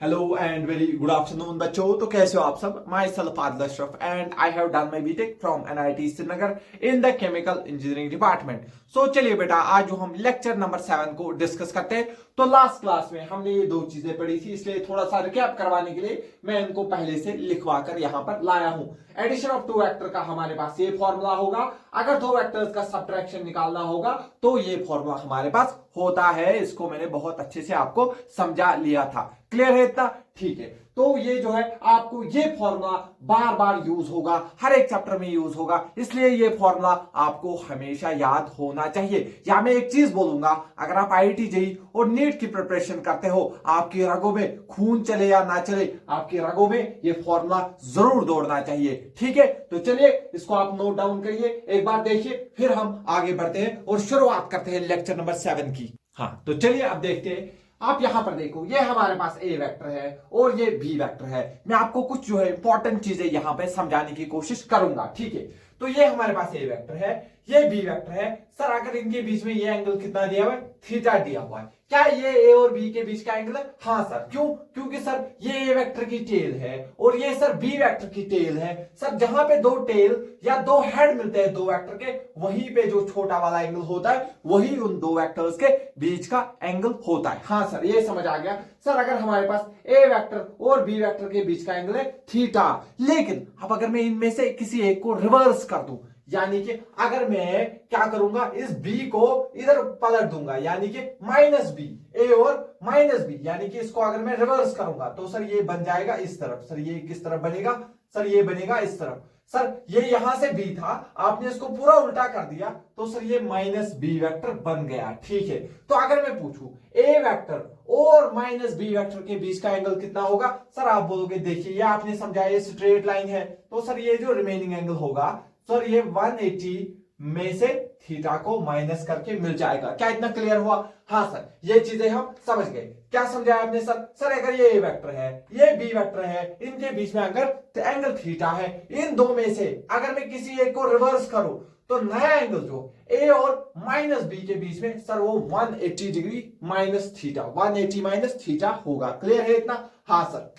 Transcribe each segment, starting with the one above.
Hello and very good afternoon बच्चों। तो कैसे हो आप सब। Myself Adil Ashraf and I have done my BTech from NIT Srinagar in the chemical engineering department. So चलिए बेटा, आज जो हम लेक्चर नंबर 7 को डिस्कस करते हैं। तो लास्ट क्लास में हमने ये दो चीजें पढ़ी थी, इसलिए थोड़ा सा रिकैप करवाने के लिए मैं इनको पहले से लिखवा कर यहाँ पर लाया हूं। एडिशन ऑफ टू वेक्टर का हमारे पास ये फॉर्मूला होगा, अगर दो वेक्टर्स का सब्ट्रैक्शन निकालना होगा तो ये फॉर्मूला हमारे पास होता है। इसको मैंने बहुत अच्छे से आपको समझा लिया था। क्लियर है इतना? ठीक है। तो ये जो है आपको ये फॉर्मूला बार बार यूज होगा, हर एक चैप्टर में यूज होगा, इसलिए ये फॉर्मूला आपको हमेशा याद होना चाहिए। या मैं एक चीज बोलूंगा, अगर आप आईआईटी जेईई और नीट की प्रिपरेशन करते हो, आपकी रगों में खून चले या ना चले, आपकी रगों में ये फॉर्मूला जरूर दौड़ना चाहिए। ठीक है, तो चलिए इसको आप नोट डाउन करिए, एक बार देखिए, फिर हम आगे बढ़ते हैं और शुरुआत करते हैं लेक्चर नंबर 7 की। हाँ, तो चलिए अब देखते हैं। आप यहां पर देखो, ये हमारे पास ए वेक्टर है और ये बी वेक्टर है। मैं आपको कुछ जो है इंपॉर्टेंट चीजें यहां पे समझाने की कोशिश करूंगा। ठीक है, तो ये हमारे पास ए वेक्टर है, ये बी वेक्टर है। सर अगर इनके बीच में ये एंगल कितना दिया हुआ है? थीटा दिया हुआ है। क्या ये ए और बी के बीच का एंगल है? हाँ सर। क्यों? क्योंकि सर ये ए वेक्टर की टेल है और ये सर बी वेक्टर की टेल है। सर जहां पे दो टेल या दो हेड मिलते हैं दो वेक्टर के, वहीं पे जो छोटा वाला एंगल होता है वही उन दो वेक्टर्स के बीच का एंगल होता है। हाँ सर, ये समझ आ गया। सर अगर हमारे पास ए वेक्टर और बी वेक्टर के बीच का एंगल है थीटा, लेकिन अब अगर मैं इनमें से किसी एक को रिवर्स कर दूं, यानी कि अगर मैं क्या करूंगा, इस बी को इधर पलट दूंगा, यानी कि माइनस बी, ए और माइनस बी, यानी कि इसको अगर मैं रिवर्स करूंगा तो सर ये बन जाएगा इस तरफ। सर ये किस तरफ बनेगा? सर ये बनेगा इस तरफ। सर ये यहां से बी था, आपने इसको पूरा उल्टा कर दिया तो सर ये माइनस बी वेक्टर बन गया। ठीक है, तो अगर मैं पूछूं ए वेक्टर और माइनस बी वेक्टर के बीच का एंगल कितना होगा? सर आप बोलोगे देखिए ये आपने समझाया ये स्ट्रेट लाइन है, तो सर ये जो रिमेनिंग एंगल होगा सर ये 180 में से थीटा को माइनस करके मिल जाएगा। क्या इतना क्लियर हुआ? हाँ सर, ये चीजें हम समझ गए। क्या समझाया आपने सर? सर अगर ये ए वेक्टर है, ये बी वेक्टर है, इनके बीच में अगर एंगल थीटा है, इन दो में से अगर मैं किसी एक को रिवर्स करूं तो नया एंगल जो ए और माइनस बी के बीच में सर वो 180 degree minus theta, 180 minus theta होगा। क्लियर है इतना? हाँ सर।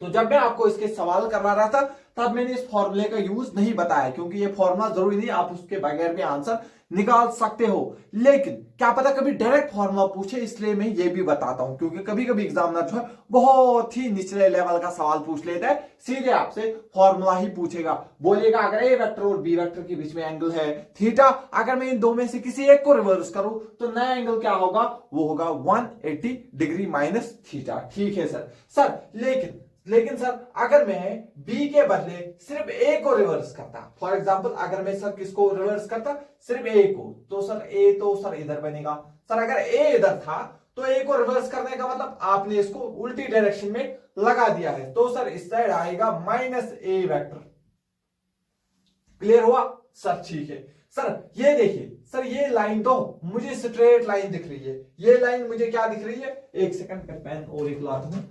तो जब मैं आपको इसके सवाल करवा रहा था तब मैंने इस फॉर्मूले का यूज नहीं बताया, क्योंकि ये फॉर्मूला जरूरी नहीं, आप उसके बगैर भी आंसर निकाल सकते हो। लेकिन क्या पता कभी डायरेक्ट फॉर्मूला पूछे, इसलिए मैं ये भी बताता हूं, क्योंकि कभी कभी एग्जामिनर जो है बहुत ही निचले लेवल का सवाल पूछ लेता है, सीधे आपसे फॉर्मूला ही पूछेगा, बोलेगा अगर ए वेक्टर और बी वेक्टर के बीच में एंगल है थीटा, अगर मैं इन दो में से किसी एक को रिवर्स करूं तो नया एंगल क्या होगा? वो होगा 180 डिग्री माइनस थीटा। ठीक है सर। सर लेकिन सर अगर मैं b के बदले सिर्फ a को रिवर्स करता, फॉर एग्जांपल अगर मैं सर किसको रिवर्स करता? सिर्फ a को, तो सर a तो सर इधर बनेगा। सर अगर a इधर था तो a को रिवर्स करने का मतलब आपने इसको उल्टी डायरेक्शन में लगा दिया है, तो सर इस साइड आएगा माइनस a वेक्टर। क्लियर हुआ सर? ठीक है सर। ये देखिए सर, ये लाइन तो मुझे स्ट्रेट लाइन दिख रही है, ये लाइन मुझे क्या दिख रही है? एक सेकंड का पेन और एक लाता हूं।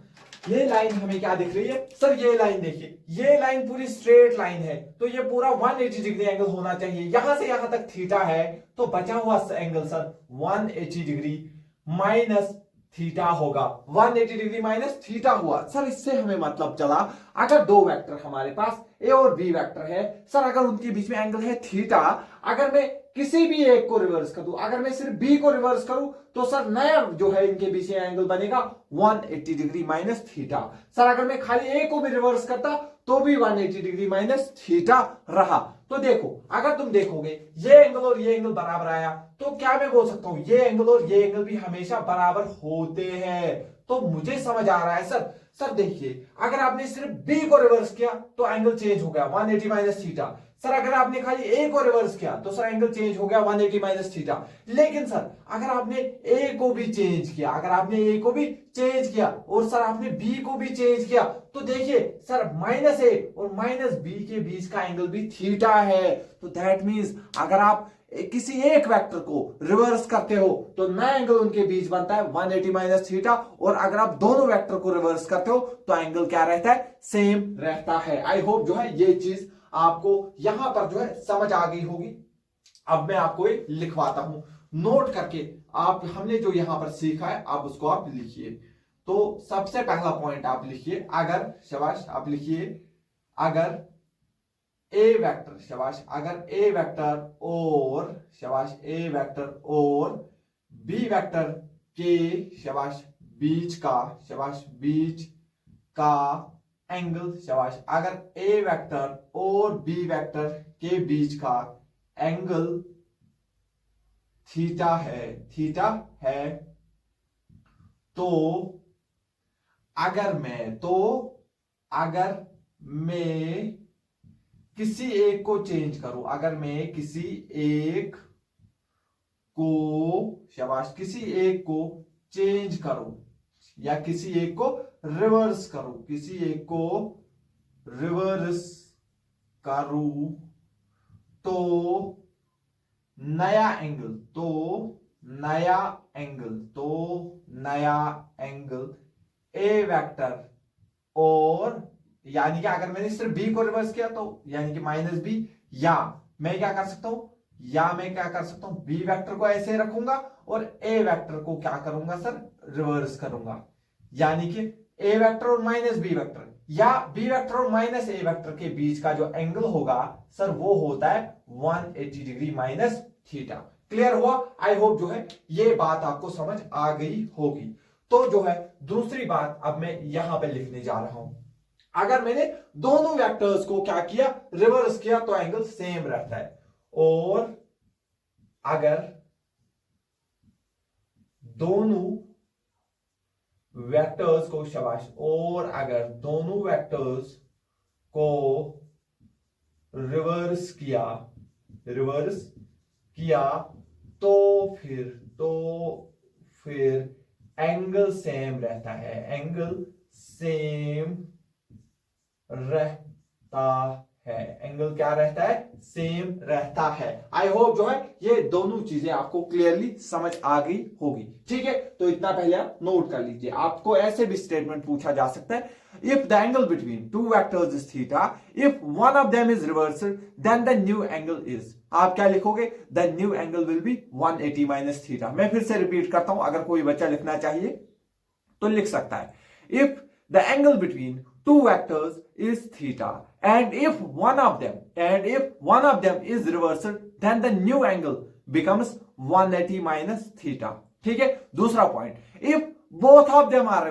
ये लाइन हमें क्या दिख रही है? सर ये लाइन देखिए, ये लाइन पूरी स्ट्रेट लाइन है, तो ये पूरा 180 डिग्री एंगल होना चाहिए। यहां से यहां तक थीटा है, तो बचा हुआ angle sir 180 degree minus theta होगा। 180 डिग्री माइनस थीटा हुआ। सर इससे हमें मतलब चला, अगर दो वेक्टर हमारे पास ए और बी वेक्टर है, सर अगर उनके बीच में एंगल है थीटा, अगर मैं किसी भी एक को रिवर्स कर दूं, अगर मैं सिर्फ बी को रिवर्स करूं तो सर नया जो है इनके बीच में एंगल बनेगा 180 डिग्री माइनस थीटा। सर अगर मैं खाली ए को भी रिवर्स करता तो भी 180 डिग्री माइनस थीटा रहा। तो देखो, अगर तुम देखोगे ये एंगल और ये एंगल बराबर आया, तो क्या मैं बोल सकता हूं ये एंगल और ये एंगल भी हमेशा बराबर होते हैं। तो मुझे समझ आ रहा है सर। सर देखिए, अगर आपने सिर्फ बी को रिवर्स किया तो एंगल चेंज हो गया 180 माइनस थीटा। सर अगर आपने खाली ए को रिवर्स किया तो सर एंगल चेंज हो गया 180 माइनस थीटा। लेकिन सर अगर आपने ए को भी चेंज किया, अगर आपने ए को भी चेंज किया और सर आपने बी को भी चेंज किया, तो देखिए सर माइनस ए और माइनस बी के बीच का एंगल भी थीटा है। तो दैट मींस अगर आप किसी एक वेक्टर को रिवर्स करते हो तो नया एंगल उनके बीच बनता है 180 माइनस थीटा, और अगर आप दोनों वेक्टर को रिवर्स करते हो तो एंगल क्या रहता है? सेम रहता है। आई होप जो है ये चीज आपको यहां पर जो है समझ आ गई होगी। अब मैं आपको ये लिखवाता हूं नोट करके, आप हमने जो यहां पर सीखा है आप उसको आप लिखिए। तो सबसे पहला पॉइंट आप लिखिए, अगर, शाबाश, आप लिखिए, अगर ए वेक्टर, शाबाश, अगर ए वेक्टर और, शाबाश, ए वेक्टर और बी वेक्टर के, शाबाश, बीच का, शाबाश, बीच का एंगल, शाबाश, अगर ए वेक्टर और बी वेक्टर के बीच का एंगल थीटा है, तो अगर मैं किसी एक को चेंज करूं, अगर मैं किसी एक को, शाबाश, किसी एक को चेंज करूं या किसी एक को रिवर्स करूं, किसी एक को रिवर्स करूं, तो नया एंगल ए वेक्टर और, यानी कि अगर मैंने सिर्फ बी को रिवर्स किया तो यानी कि माइनस बी, या मैं क्या कर सकता हूं, बी वेक्टर को ऐसे रखूंगा और ए वेक्टर को क्या करूंगा सर, रिवर्स करूंगा, यानी कि ए वेक्टर और माइनस बी वेक्टर या बी वेक्टर और माइनस ए वेक्टर के बीच का जो एंगल होगा सर वो होता है 180 डिग्री माइनस थीटा। क्लियर हुआ? आई होप जो है ये बात आपको समझ आ गई होगी। तो जो है दूसरी बात अब मैं यहां पे लिखने जा रहा हूं, अगर मैंने दोनों वेक्टर्स को क्या किया, रिवर्स किया, तो एंगल सेम रहता है, और अगर दोनों वेक्टर्स को, शाबाश, और अगर दोनों वेक्टर्स को रिवर्स किया तो फिर एंगल सेम रहता है, एंगल क्या रहता है, सेम रहता है। आई होप जो है ये दोनों चीजें आपको क्लियरली समझ आ गई होगी। ठीक है, तो इतना पहले आप नोट कर लीजिए। आपको ऐसे भी स्टेटमेंट पूछा जा सकता है, if the angle between two vectors is theta, if one of them is reversed, then the new angle is, आप क्या लिखोगे, the new angle will be 180 minus theta. मैं फिर से रिपीट करता हूं, अगर कोई बच्चा लिखना चाहिए तो लिख सकता है, if the angle between two vectors is theta, and if one of them is reversed, then the new angle becomes 180 minus theta. ठीक है, दूसरा point, if both of them are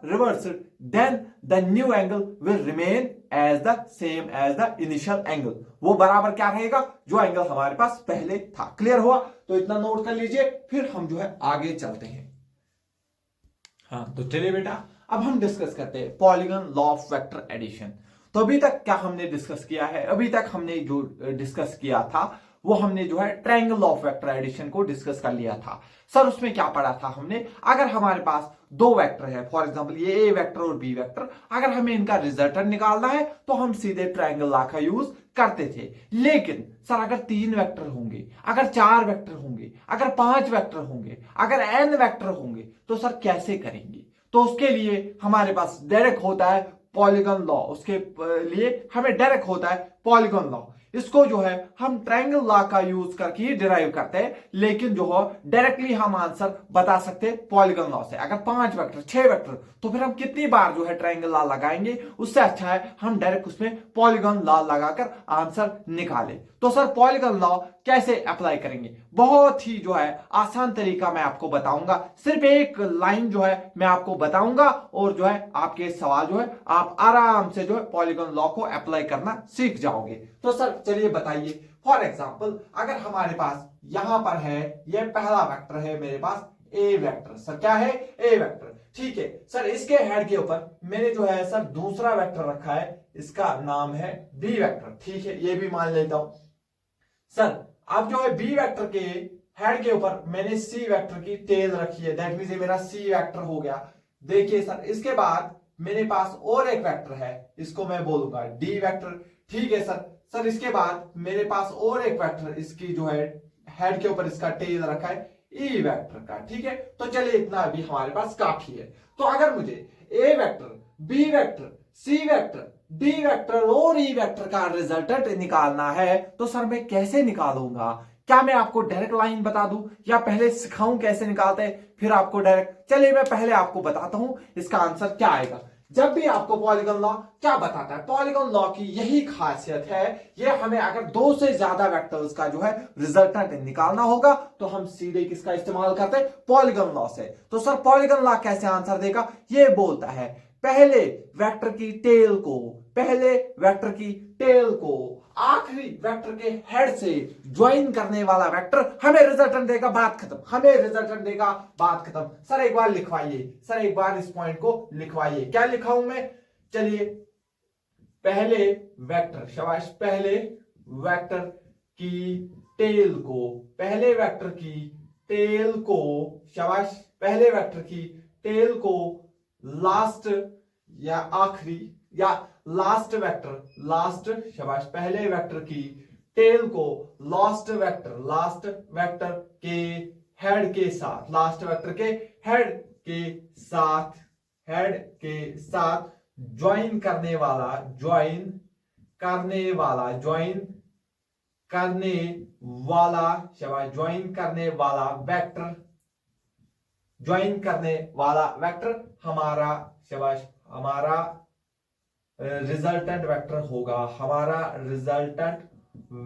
reversed, then the new angle will remain as the same as the initial angle. वो बराबर क्या रहेगा, जो angle हमारे पास पहले था। क्लियर हुआ? तो इतना नोट कर लीजिए, फिर हम जो है आगे चलते हैं। हाँ, तो चलिए बेटा, अब हम डिस्कस करते हैं polygon law of vector addition. तो अभी तक क्या हमने डिस्कस किया है, अभी तक हमने जो डिस्कस किया था वो हमने जो है triangle law of vector addition को डिस्कस कर लिया था। सर उसमें क्या पढ़ा था हमने, अगर हमारे पास दो वेक्टर है, फॉर एग्जांपल ये ए वेक्टर और बी वेक्टर, अगर हमें इनका रिजल्टेंट निकालना है तो हम सीधे ट्रायंगल लॉ का यूज करते थे। लेकिन सर अगर 3 वेक्टर होंगे, अगर 4 वेक्टर होंगे, अगर 5 वेक्टर होंगे, अगर n वेक्टर होंगे, तो सर कैसे करेंगे? तो उसके लिए हमारे पास डायरेक्ट होता है पॉलीगन लॉ, उसके लिए हमें डायरेक्ट होता है पॉलीगन लॉ। इसको जो है हम ट्रायंगल लॉ का यूज करके ही डिराइव करते हैं, लेकिन जो है डायरेक्टली हम आंसर बता सकते हैं पॉलीगन लॉ से। अगर 5 वेक्टर 6 वेक्टर, तो फिर हम कितनी बार जो है ट्रायंगल लॉ लगाएंगे, उससे अच्छा है हम डायरेक्ट उसमें पॉलीगन लॉ लगाकर आंसर निकाले। तो सर पॉलीगन लॉ कैसे अप्लाई करेंगे, बहुत ही जो है आसान तरीका मैं आपको बताऊंगा। सिर्फ एक लाइन जो है मैं आपको बताऊंगा और जो है आपके सवाल जो है आप आराम से जो है पॉलीगन लॉ को अप्लाई करना सीख जाओगे। तो सर चलिए बताइए, फॉर एग्जांपल अगर हमारे पास यहां पर है, ये पहला वेक्टर है मेरे पास ए वेक्टर, सर क्या है, ए वेक्टर। ठीक है सर, इसके हेड के ऊपर मैंने जो है सर दूसरा वेक्टर रखा है, इसका नाम है बी वेक्टर। ठीक है, ये भी मान लेता हूं। सर अब जो है बी वेक्टर के हेड के ऊपर मैंने सी वेक्टर की टेल रखी है, दैट मींस ये मेरा सी वेक्टर हो गया। देखिए सर, इसके बाद मेरे पास और एक वेक्टर है, इसको मैं बोलूंगा डी वेक्टर। ठीक है सर इसके बाद मेरे पास और एक वेक्टर, इसकी जो है हेड के ऊपर इसका टेल रखा है ई वेक्टर का। ठीक है, तो चलिए इतना अभी हमारे पास काफी है। तो अगर मुझे ए वेक्टर, बी वेक्टर, सी वेक्टर, डी वेक्टर और ई वेक्टर का रिजल्टेंट निकालना है, तो सर मैं कैसे निकालूंगा, क्या मैं आपको डायरेक्ट लाइन बता दूं या पहले सिखाऊं कैसे निकालते हैं फिर आपको डायरेक्ट? चलिए मैं पहले आपको बताता हूं इसका आंसर क्या आएगा। जब भी आपको पॉलीगॉन लॉ क्या बताता है, पॉलीगॉन लॉ की यही खासियत है, ये हमें अगर दो से ज्यादा वेक्टर्स का जो है रिजल्टेंट निकालना होगा तो हम सीधे किसका इस्तेमाल करते हैं, पॉलीगॉन लॉ से। तो सर पॉलीगॉन लॉ कैसे आंसर देगा, ये बोलता है पहले वेक्टर की टेल को, पहले वेक्टर की टेल को आखिरी वेक्टर के हेड से ज्वाइन करने वाला वेक्टर हमें रिजल्टेंट देगा, बात खत्म, हमें रिजल्टेंट देगा, बात खत्म। सर एक बार लिखवाइए, सर एक बार इस पॉइंट को लिखवाइए। क्या लिखाऊं मैं, चलिए पहले वेक्टर, शाबाश, पहले वेक्टर की टेल को, पहले वेक्टर की टेल को, शाबाश, पहले वेक्टर की टेल को लास्ट या आखिरी या लास्ट वेक्टर, लास्ट, शाबाश, पहले वेक्टर की टेल को लास्ट वेक्टर के हेड के साथ, लास्ट वेक्टर के हेड के साथ, हेड के साथ ज्वाइन करने वाला, ज्वाइन करने वाला, ज्वाइन करने वाला, शाबाश, ज्वाइन करने वाला वेक्टर, ज्वाइन करने वाला वेक्टर हमारा, शाबाश, हमारा रिजल्टेंट वेक्टर होगा, हमारा रिजल्टेंट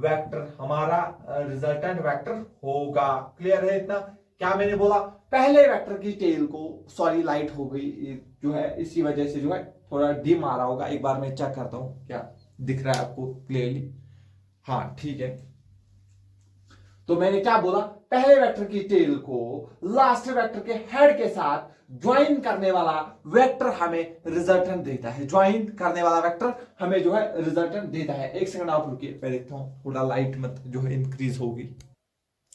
वेक्टर, हमारा रिजल्टेंट वेक्टर होगा। क्लियर है इतना? क्या मैंने बोला, पहले वेक्टर की टेल को, सॉरी लाइट हो गई जो है, इसी वजह से जो है थोड़ा डिम आ रहा होगा, एक बार मैं चेक करता हूं क्या दिख रहा है आपको क्लियरली। हाँ ठीक है, तो मैंने क्या बोला, पहले वेक्टर की टेल को लास्ट वेक्टर के हेड के साथ ज्वाइन करने वाला वेक्टर हमें रिजल्टेंट देता है, ज्वाइन करने वाला वेक्टर हमें जो है रिजल्टेंट देता है। एक सेकंड आप रुकिए, मैं देखता हूं थोड़ा लाइट मत जो है इंक्रीज होगी।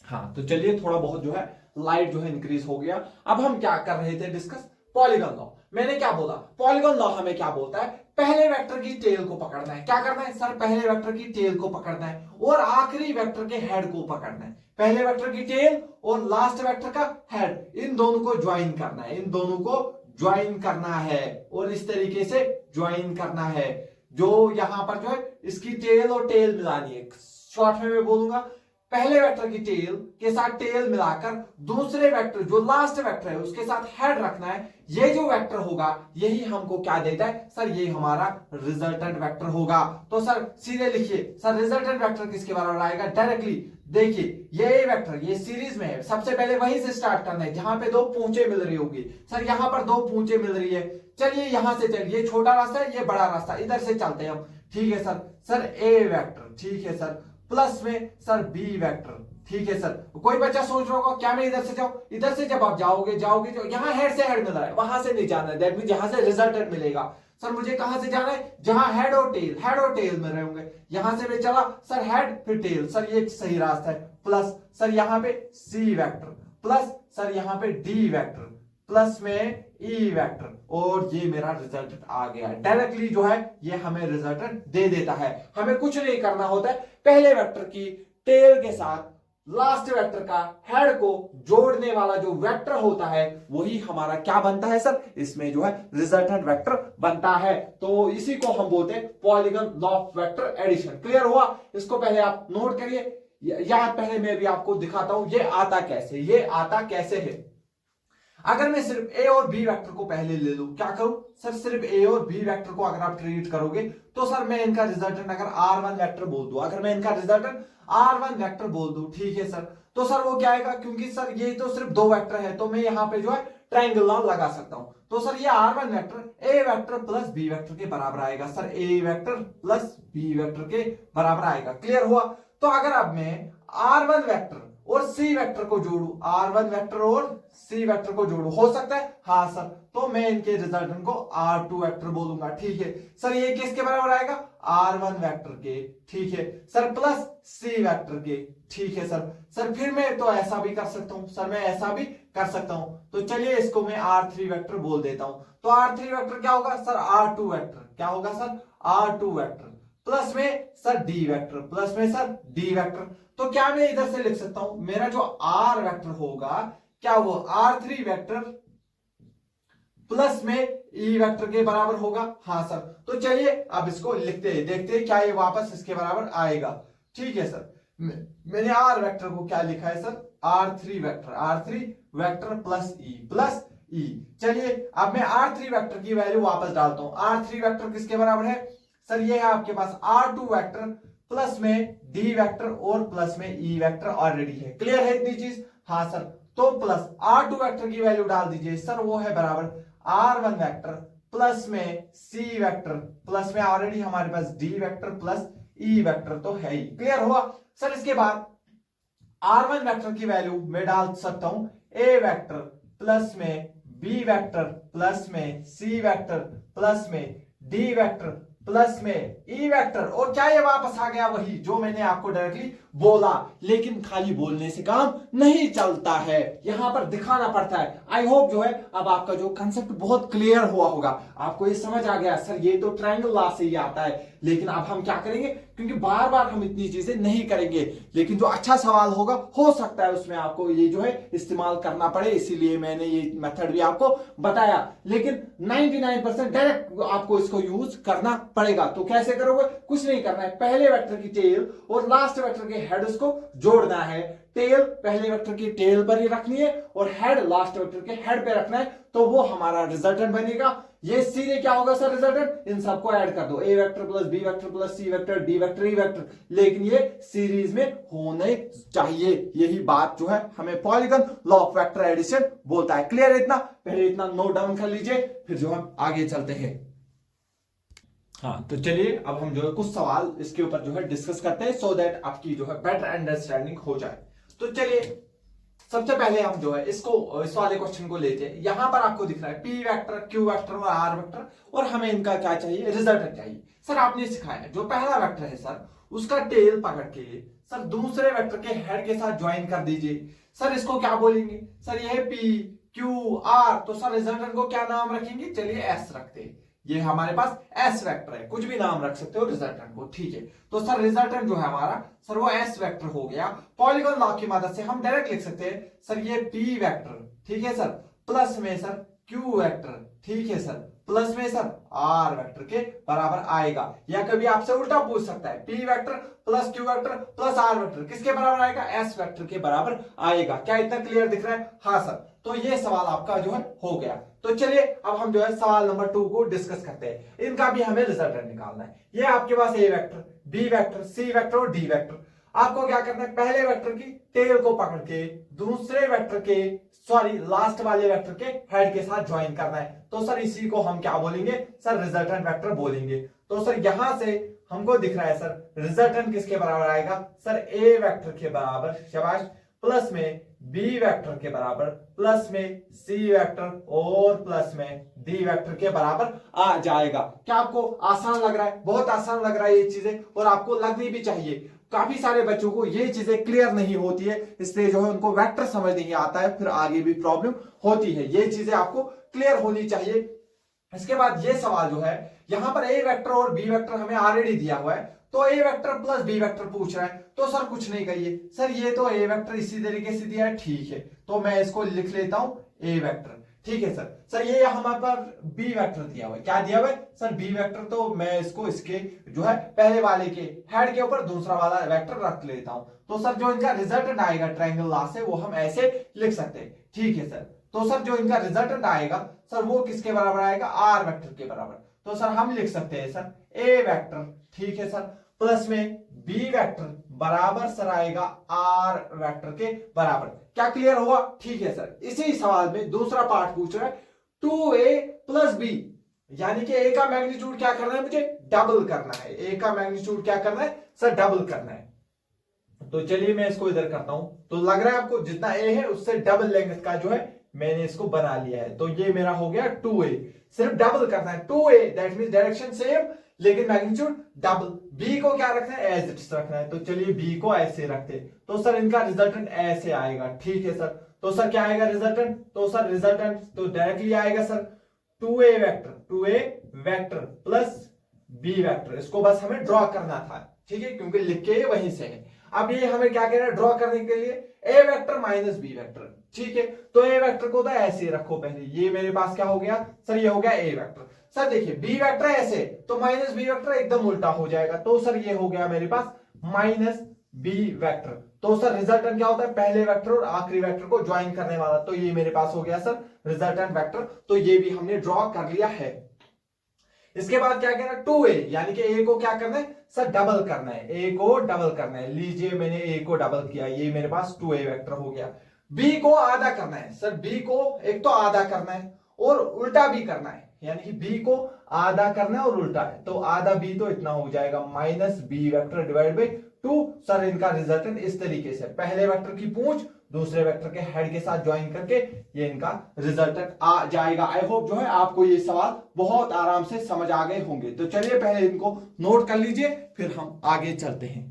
हाँ तो चलिए थोड़ा बहुत जो है लाइट जो है इंक्रीज हो गया। अब हम क्या कर रहे थे डिस्कस, पॉलीगॉन लॉ। मैंने क्या बोला, पॉलीगॉन लॉ हमें क्या बोलता है, पहले वेक्टर की टेल को पकड़ना है। क्या करना है सर, पहले वेक्टर की टेल को पकड़ना है और आखिरी वेक्टर के हेड को पकड़ना है। पहले वेक्टर की टेल और लास्ट वेक्टर का हेड, इन दोनों को ज्वाइन करना है, इन दोनों को ज्वाइन करना है और इस तरीके से ज्वाइन करना है। जो यहां पर जो है इसकी टेल और टेल मिलानी है, शॉर्ट में मैं बोलूंगा पहले वेक्टर की टेल के साथ टेल मिलाकर दूसरे वेक्टर जो लास्ट वेक्टर है उसके साथ हेड रखना है। ये जो वेक्टर होगा यही हमको क्या देता है सर, ये हमारा रिजल्टेंट वेक्टर होगा। तो सर सीधे लिखिए, सर रिजल्टेंट वेक्टर किसके बराबर आएगा, डायरेक्टली देखिए ये वेक्टर ये सीरीज में है, सबसे पहले वहीं से स्टार्ट करना है जहां पे दो पूंछे मिल रही होगी। सर यहां पर दो पूंछे मिल रही है, चलिए यहां से चलिए, छोटा रास्ता है ये बड़ा रास्ता, इधर से चलते हैं हम, ठीक है सर। सर ए वेक्टर, ठीक है सर, प्लस में सर बी वेक्टर, ठीक है सर। कोई बच्चा सोच रहा होगा क्या मैं इधर से जाऊं, इधर से जब आप जाओगे जो यहां हेड से हेड मिल रहा है वहां से नहीं जाना है, दैट मीन यहां से रिजल्टेंट मिलेगा। सर मुझे कहां से जाना है, जहां हेड और टेल मिल रहे होंगे, यहां से मैं चला सर हेड फिर टेल, सर ये सही रास्ता है। प्लस सर यहां पे सी वेक्टर, प्लस सर यहां पे डी वेक्टर, प्लस में ई वेक्टर, और ये मेरा रिजल्टेंट आ गया। डायरेक्टली जो है ये हमें रिजल्टेंट दे देता है, हमें कुछ नहीं करना होता है, पहले वेक्टर की टेल के साथ लास्ट वेक्टर का हेड को जोड़ने वाला जो वेक्टर होता है वही हमारा क्या बनता है सर, इसमें जो है रिजल्टेंट वेक्टर बनता है। तो इसी को हम बोलते हैं polygon law of vector addition. Clear हुआ? इसको पहले आप नोट करिए, या पहले मैं भी आपको दिखाता हूं ये आता कैसे, ये आता कैसे है। अगर मैं सिर्फ ए और बी वेक्टर को पहले ले लूं, क्या करूं सर, सिर्फ ए और बी वेक्टर को अगर आप ट्रीट करोगे तो सर मैं इनका रिजल्टेंट अगर R1 वेक्टर बोल दूं, अगर मैं इनका रिजल्टेंट R1 वेक्टर बोल दूं, ठीक है सर, तो सर वो क्या आएगा, क्योंकि सर ये तो सिर्फ दो वेक्टर है तो मैं यहां पे जो है ट्रायंगल लॉ लगा सकता हूं। तो सर ये R1 vector A vector plus B vector के बराबर आएगा, sir A vector plus B vector के बराबर आएगा। क्लियर हुआ? तो अगर अब मैं R1 वेक्टर और सी वेक्टर को जोड़ू, R1 वेक्टर और सी वेक्टर को जोड़ू, हो सकता है? हाँ सर, तो मैं इनके रिजल्टेंट को R2 वेक्टर बोलूंगा, ठीक है सर। ये किसके बराबर आएगा, R1 वेक्टर के, ठीक है सर, प्लस सी वेक्टर के, ठीक है सर। सर फिर मैं तो ऐसा भी कर सकता हूं सर, मैं ऐसा भी कर सकता हूं, तो चलिए इसको मैं R3 वेक्टर बोल देता हूं। तो R3 वेक्टर क्या होगा सर, R2 वेक्टर, क्या होगा सर, R2 वेक्टर, प्लस में सर डी वेक्टर, प्लस में सर डी वेक्टर। तो क्या मैं इधर से लिख सकता हूं, मेरा जो आर वेक्टर होगा क्या वो R3 वेक्टर प्लस में ई वेक्टर के बराबर होगा? हाँ सर। तो चलिए अब इसको लिखते हैं, देखते हैं क्या ये वापस इसके बराबर आएगा, ठीक है सर। मैंने आर वेक्टर को क्या लिखा है sir, R3 vector, R3 vector plus E. चलिए अब मैं R3 वेक्टर की वैल्यू वापस डालता हूं। R3 वेक्टर किसके बराबर है सर, ये है आपके पास R2 वेक्टर प्लस में डी वेक्टर और प्लस में ई वेक्टर ऑलरेडी है। क्लियर है इतनी चीज? हाँ सर, तो प्लस R2 वेक्टर की वैल्यू डाल दीजिए सर, वो है बराबर R1 वेक्टर प्लस में सी वेक्टर प्लस में ऑलरेडी हमारे पास D vector plus E vector तो है ही। क्लियर हुआ सर? इसके बाद R1 वेक्टर की वैल्यू मैं डाल सकता हूं ए वेक्टर प्लस में बी वेक्टर प्लस में सी वेक्टर प्लस में डी वेक्टर प्लस में ई वेक्टर। और क्या ये वापस आ गया वही जो मैंने आपको डायरेक्टली बोला, लेकिन खाली बोलने से काम नहीं चलता है, यहां पर दिखाना पड़ता है। आई होप जो है अब आपका जो कंसेप्ट बहुत क्लियर हुआ होगा, आपको ये समझ आ गया सर ये तो ट्रायंगल लॉ से ही आता है। लेकिन अब हम क्या करेंगे, क्योंकि बार बार हम इतनी चीजें नहीं करेंगे, लेकिन जो अच्छा सवाल होगा हो सकता है उसमें आपको ये जो है इस्तेमाल करना पड़े, इसीलिए मैंने ये मेथड भी आपको बताया। लेकिन 99% डायरेक्ट आपको इसको यूज करना पड़ेगा। तो कैसे करोगे? कुछ नहीं करना है, पहले वेक्टर की टेल और लास्ट वेक्टर के हेड्स को जोड़ना है। टेल पहले वेक्टर की टेल पर ही रखनी है और हेड लास्ट वेक्टर के हेड पे रखना है, तो वो हमारा रिजल्टेंट बनेगा। ये सीधे क्या होगा सर रिजल्टेंट, इन सबको ऐड कर दो, A vector plus B vector plus C vector D vector E vector, लेकिन ये सीरीज में होने चाहिए। यही बात जो है हमें polygon law of vector addition बोलता है। क्लियर है इतना? पहले इतना नोट डाउन कर लीजिए, फिर जो हम आगे चलते हैं। हाँ तो चलिए अब हम जो है कुछ सवाल इसके ऊपर जो है डिस्कस करते हैं, सो दैट आपकी जो है बेटर अंडरस्टैंडिंग हो जाए। तो चलिए सबसे पहले हम जो है इसको इस वाले क्वेश्चन को लेते हैं। यहां पर आपको दिख रहा है पी वेक्टर, क्यू वेक्टर और आर वेक्टर, और हमें इनका क्या चाहिए, रिजल्टेंट चाहिए। सर आपने सिखाया जो पहला वेक्टर है सर उसका टेल पकड़ के सर दूसरे वेक्टर के हेड के साथ ज्वाइन कर दीजिए। सर इसको क्या बोलेंगे सर, ये है पी क्यू आर, तो सर रिजल्टेंट को क्या नाम रखेंगे, चलिए एस रखते हैं। ये हमारे पास एस वेक्टर है, कुछ भी नाम रख सकते हो रिजल्टेंट को, ठीक है। तो सर रिजल्टेंट जो है हमारा सर वो एस वेक्टर हो गया। पॉलीगॉन लॉ की मदद से हम डायरेक्ट लिख सकते हैं सर ये पी वेक्टर, ठीक है सर, प्लस में सर क्यू वेक्टर, ठीक है सर, प्लस में सर आर वेक्टर के बराबर आएगा। या कभी आपसे उल्टा पूछ सकता है P vector plus Q vector plus R vector किसके बराबर आएगा, एस वेक्टर के बराबर आएगा। क्या इतना क्लियर दिख रहा है? हाँ सर, तो ये सवाल आपका जो है हो गया। तो चलिए अब हम जो है सवाल नंबर 2 को डिस्कस करते हैं। इनका भी हमें रिजल्टेंट निकालना है। ये आपके पास ए vector, B vector, C vector और डी वेक्टर। आपको क्या करना है, पहले वेक्टर की टेल को पकड़ के दूसरे वेक्टर के लास्ट वाले वेक्टर के हेड के साथ ज्वाइन करना है। तो सर इसी को हम क्या बोलेंगे सर, रिजल्टेंट वेक्टर बोलेंगे। तो सर यहां से हमको दिख रहा है सर रिजल्टेंट किसके बराबर आएगा सर, ए वेक्टर के बराबर, शाबाश, प्लस में बी वेक्टर के बराबर, प्लस में सी वेक्टर और प्लस में डी वेक्टर के बराबर आ जाएगा। क्या आपको आसान लग रहा है? बहुत आसान लग रहा है ये चीजें, और आपको लगनी भी चाहिए। काफी सारे बच्चों को ये चीजें क्लियर नहीं होती है, इसलिए जो है उनको वेक्टर समझ नहीं आता है, फिर आगे भी प्रॉब्लम होती है। ये चीजें आपको क्लियर होनी चाहिए। इसके बाद ये सवाल जो है यहां पर ए वेक्टर और बी वेक्टर हमें ऑलरेडी दिया हुआ है, तो ए वेक्टर प्लस बी वेक्टर पूछ रहा है। तो सर कुछ नहीं कहिए सर, ये तो ए वेक्टर इसी तरीके से दिया है, ठीक है, तो मैं इसको लिख लेता हूं ए वेक्टर, ठीक है सर। सर ये हमारे पास बी वेक्टर दिया हुआ है, क्या दिया हुआ है सर, बी वेक्टर, तो मैं इसको इसके जो है पहले वाले के हेड के ऊपर दूसरा वाला वेक्टर रख लेता हूं। तो सर जो इनका रिजल्टेंट आएगा ट्रायंगल लॉ से वो हम ऐसे लिख सकते हैं, ठीक है सर। तो सर जो इनका रिजल्टेंट आएगा सर वो किसके बराबर आएगा, आर वेक्टर के बराबर। तो सर हम लिख सकते हैं सर ए वेक्टर, ठीक है सर, प्लस में बी वेक्टर बराबर सर आएगा आर वेक्टर के बराबर। क्या क्लियर हुआ? ठीक है सर। इसी सवाल में दूसरा पार्ट पूछ रहा है 2a प्लस बी, यानी कि a का मैग्नीट्यूड क्या करना है, मुझे डबल करना है। a का मैग्नीट्यूड क्या करना है सर, डबल करना है। तो चलिए मैं इसको इधर करता हूं। तो लग रहा है आपको जितना a है उससे डबल लेंथ का जो है मैंने इसको बना लिया है। तो ये मेरा हो गया 2a, सिर्फ डबल करना है 2a, that means direction same लेकिन मैग्नीट्यूड डबल। b को क्या रखना है, एज इट इज रखना है। तो चलिए b को ऐसे रखते हैं। तो सर इनका रिजल्टेंट ऐसे आएगा, ठीक है सर। तो सर क्या आएगा रिजल्टेंट, तो सर रिजल्टेंट तो डायरेक्टली आएगा sir 2a vector plus b vector. इसको बस हमें ड्रॉ करना था, ठीक है, क्योंकि लिख के वहीं से है। अब ये हमें क्या कहना है, ड्रॉ करने के लिए a vector minus b vector, ठीक है। तो a वेक्टर को तो ऐसे रखो पहले, ये मेरे पास क्या हो गया सर, ये हो गया a वेक्टर। सर देखिए b वेक्टर ऐसे तो माइनस b वेक्टर एकदम उल्टा हो जाएगा। तो सर ये हो गया मेरे पास माइनस बी वेक्टर। तो सर रिजल्टेंट क्या होता है, पहले वेक्टर और आखिरी वेक्टर को ज्वाइन करने वाला। तो ये मेरे पास हो गया सर रिजल्टेंट वेक्टर, तो ये भी हमने ड्रॉ कर लिया है। इसके बाद क्या करना है, 2a, यानी कि a को क्या करना है सर, डबल करना है, a को डबल करना है। लीजिए मैंने a को डबल किया, ये मेरे पास 2a वेक्टर हो गया। b को आधा करना है सर, b को एक तो आधा करना है और उल्टा भी करना है, यानी कि b को आधा करना है और उल्टा है। तो आधा b तो इतना हो जाएगा minus b vector divide by 2। Sir इनका रिजल्टेंट इस तरीके से, पहले वेक्टर की पूंछ दूसरे वेक्टर के हेड के साथ ज्वाइन करके ये इनका रिजल्टेंट आ जाएगा। आई होप जो है आपको ये सवाल बहुत आराम से समझ आ गए होंगे। तो चलिए पहले इनको नोट कर लीजिए, फिर हम आगे चलते हैं।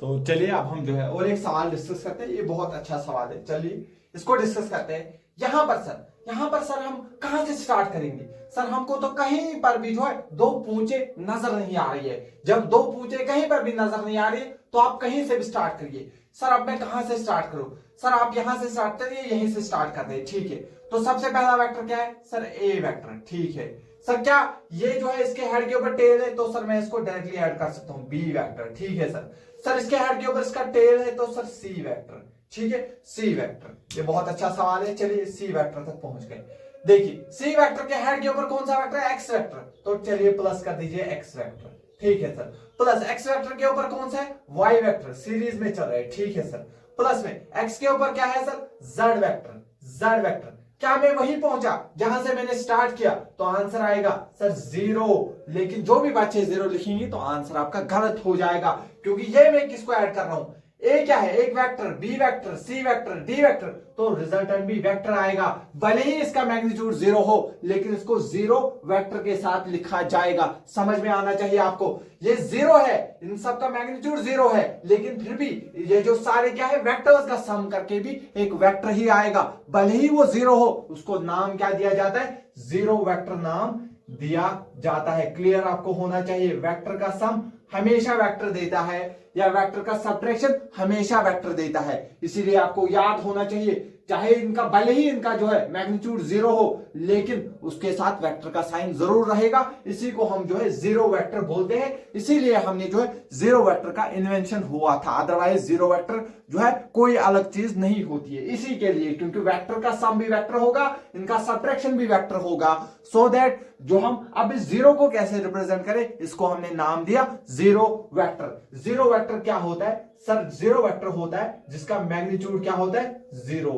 तो चलिए अब हम जो है और एक सवाल डिस्कस करते हैं, ये बहुत अच्छा सवाल है, चलिए इसको डिस्कस करते हैं। यहां पर सर हम कहां से स्टार्ट करेंगे सर, हमको तो कहीं पर भी जो है दो पूंछे नजर नहीं आ रही है। जब दो पूंछे कहीं पर भी नजर नहीं आ रही तो आप कहीं से भी स्टार्ट करिए। सर अब मैं कहां से स्टार्ट करूं, सर आप यहां से स्टार्ट करिए, यहीं से स्टार्ट करते हैं, ठीक है। तो सबसे पहला वेक्टर क्या है सर, ए वेक्टर, ठीक है। सर क्या ये जो है इसके हेड के ऊपर टेल है, तो सर मैं इसको डायरेक्टली ऐड कर सकता हूं, बी वेक्टर, ठीक है सर। सर इसके हेड के ऊपर इसका टेल है, तो सर सी वेक्टर, ठीक है, सी वेक्टर। ये बहुत अच्छा सवाल है, चलिए सी वेक्टर तक पहुंच गए। देखिए सी वेक्टर के हेड के ऊपर कौन सा वेक्टर है, एक्स वेक्टर, तो चलिए प्लस कर दीजिए एक्स वेक्टर, ठीक है सर। प्लस एक्स वेक्टर के ऊपर कौन सा है, वाई वेक्टर, सीरीज में चल रहा है, ठीक है सर। प्लस में एक्स के ऊपर क्या है sir, Z vector, Z vector. क्या मैं वहीं पहुंचा जहां से मैंने स्टार्ट किया, तो आंसर आएगा सर 0। लेकिन जो भी बच्चे 0 लिखेंगे तो आंसर आपका गलत हो जाएगा, क्योंकि ये मैं किसको ऐड कर रहा हूं, ए क्या है, एक वेक्टर, बी वेक्टर, सी वेक्टर, डी वेक्टर, तो रिजल्टेंट भी वेक्टर आएगा। भले ही इसका मैग्नीट्यूड 0 हो, लेकिन इसको 0 वेक्टर के साथ लिखा जाएगा। समझ में आना चाहिए आपको, ये 0 है, इन सब का मैग्नीट्यूड 0 है, लेकिन फिर भी ये जो सारे क्या है वेक्टर्स का सम करके भी एक वेक्टर ही आएगा। भले ही वो 0 हो, उसको नाम क्या दिया जाता है, 0 वेक्टर नाम दिया जाता है। क्लियर आपको होना चाहिए, वेक्टर का सम हमेशा वेक्टर देता है, या वेक्टर का सब्ट्रैक्शन हमेशा वेक्टर देता है। इसीलिए आपको याद होना चाहिए, चाहे इनका भले ही इनका जो है मैग्नीट्यूड 0 हो, लेकिन उसके साथ वेक्टर का साइन जरूर रहेगा। इसी को हम जो है 0 वेक्टर बोलते हैं। इसीलिए हमने जो है 0 वेक्टर का इन्वेंशन हुआ था, अदरवाइज 0 वेक्टर जो है कोई अलग चीज नहीं होती है। इसी के लिए, क्योंकि वेक्टर का सम भी वेक्टर होगा, इनका सब्ट्रैक्शन भी वेक्टर होगा, सो दैट जो हम अब इस 0 को कैसे रिप्रेजेंट करें, इसको हमने नाम दिया 0 वेक्टर। 0 वेक्टर क्या होता है सर, 0 वेक्टर होता है जिसका मैग्नीट्यूड क्या होता है, 0,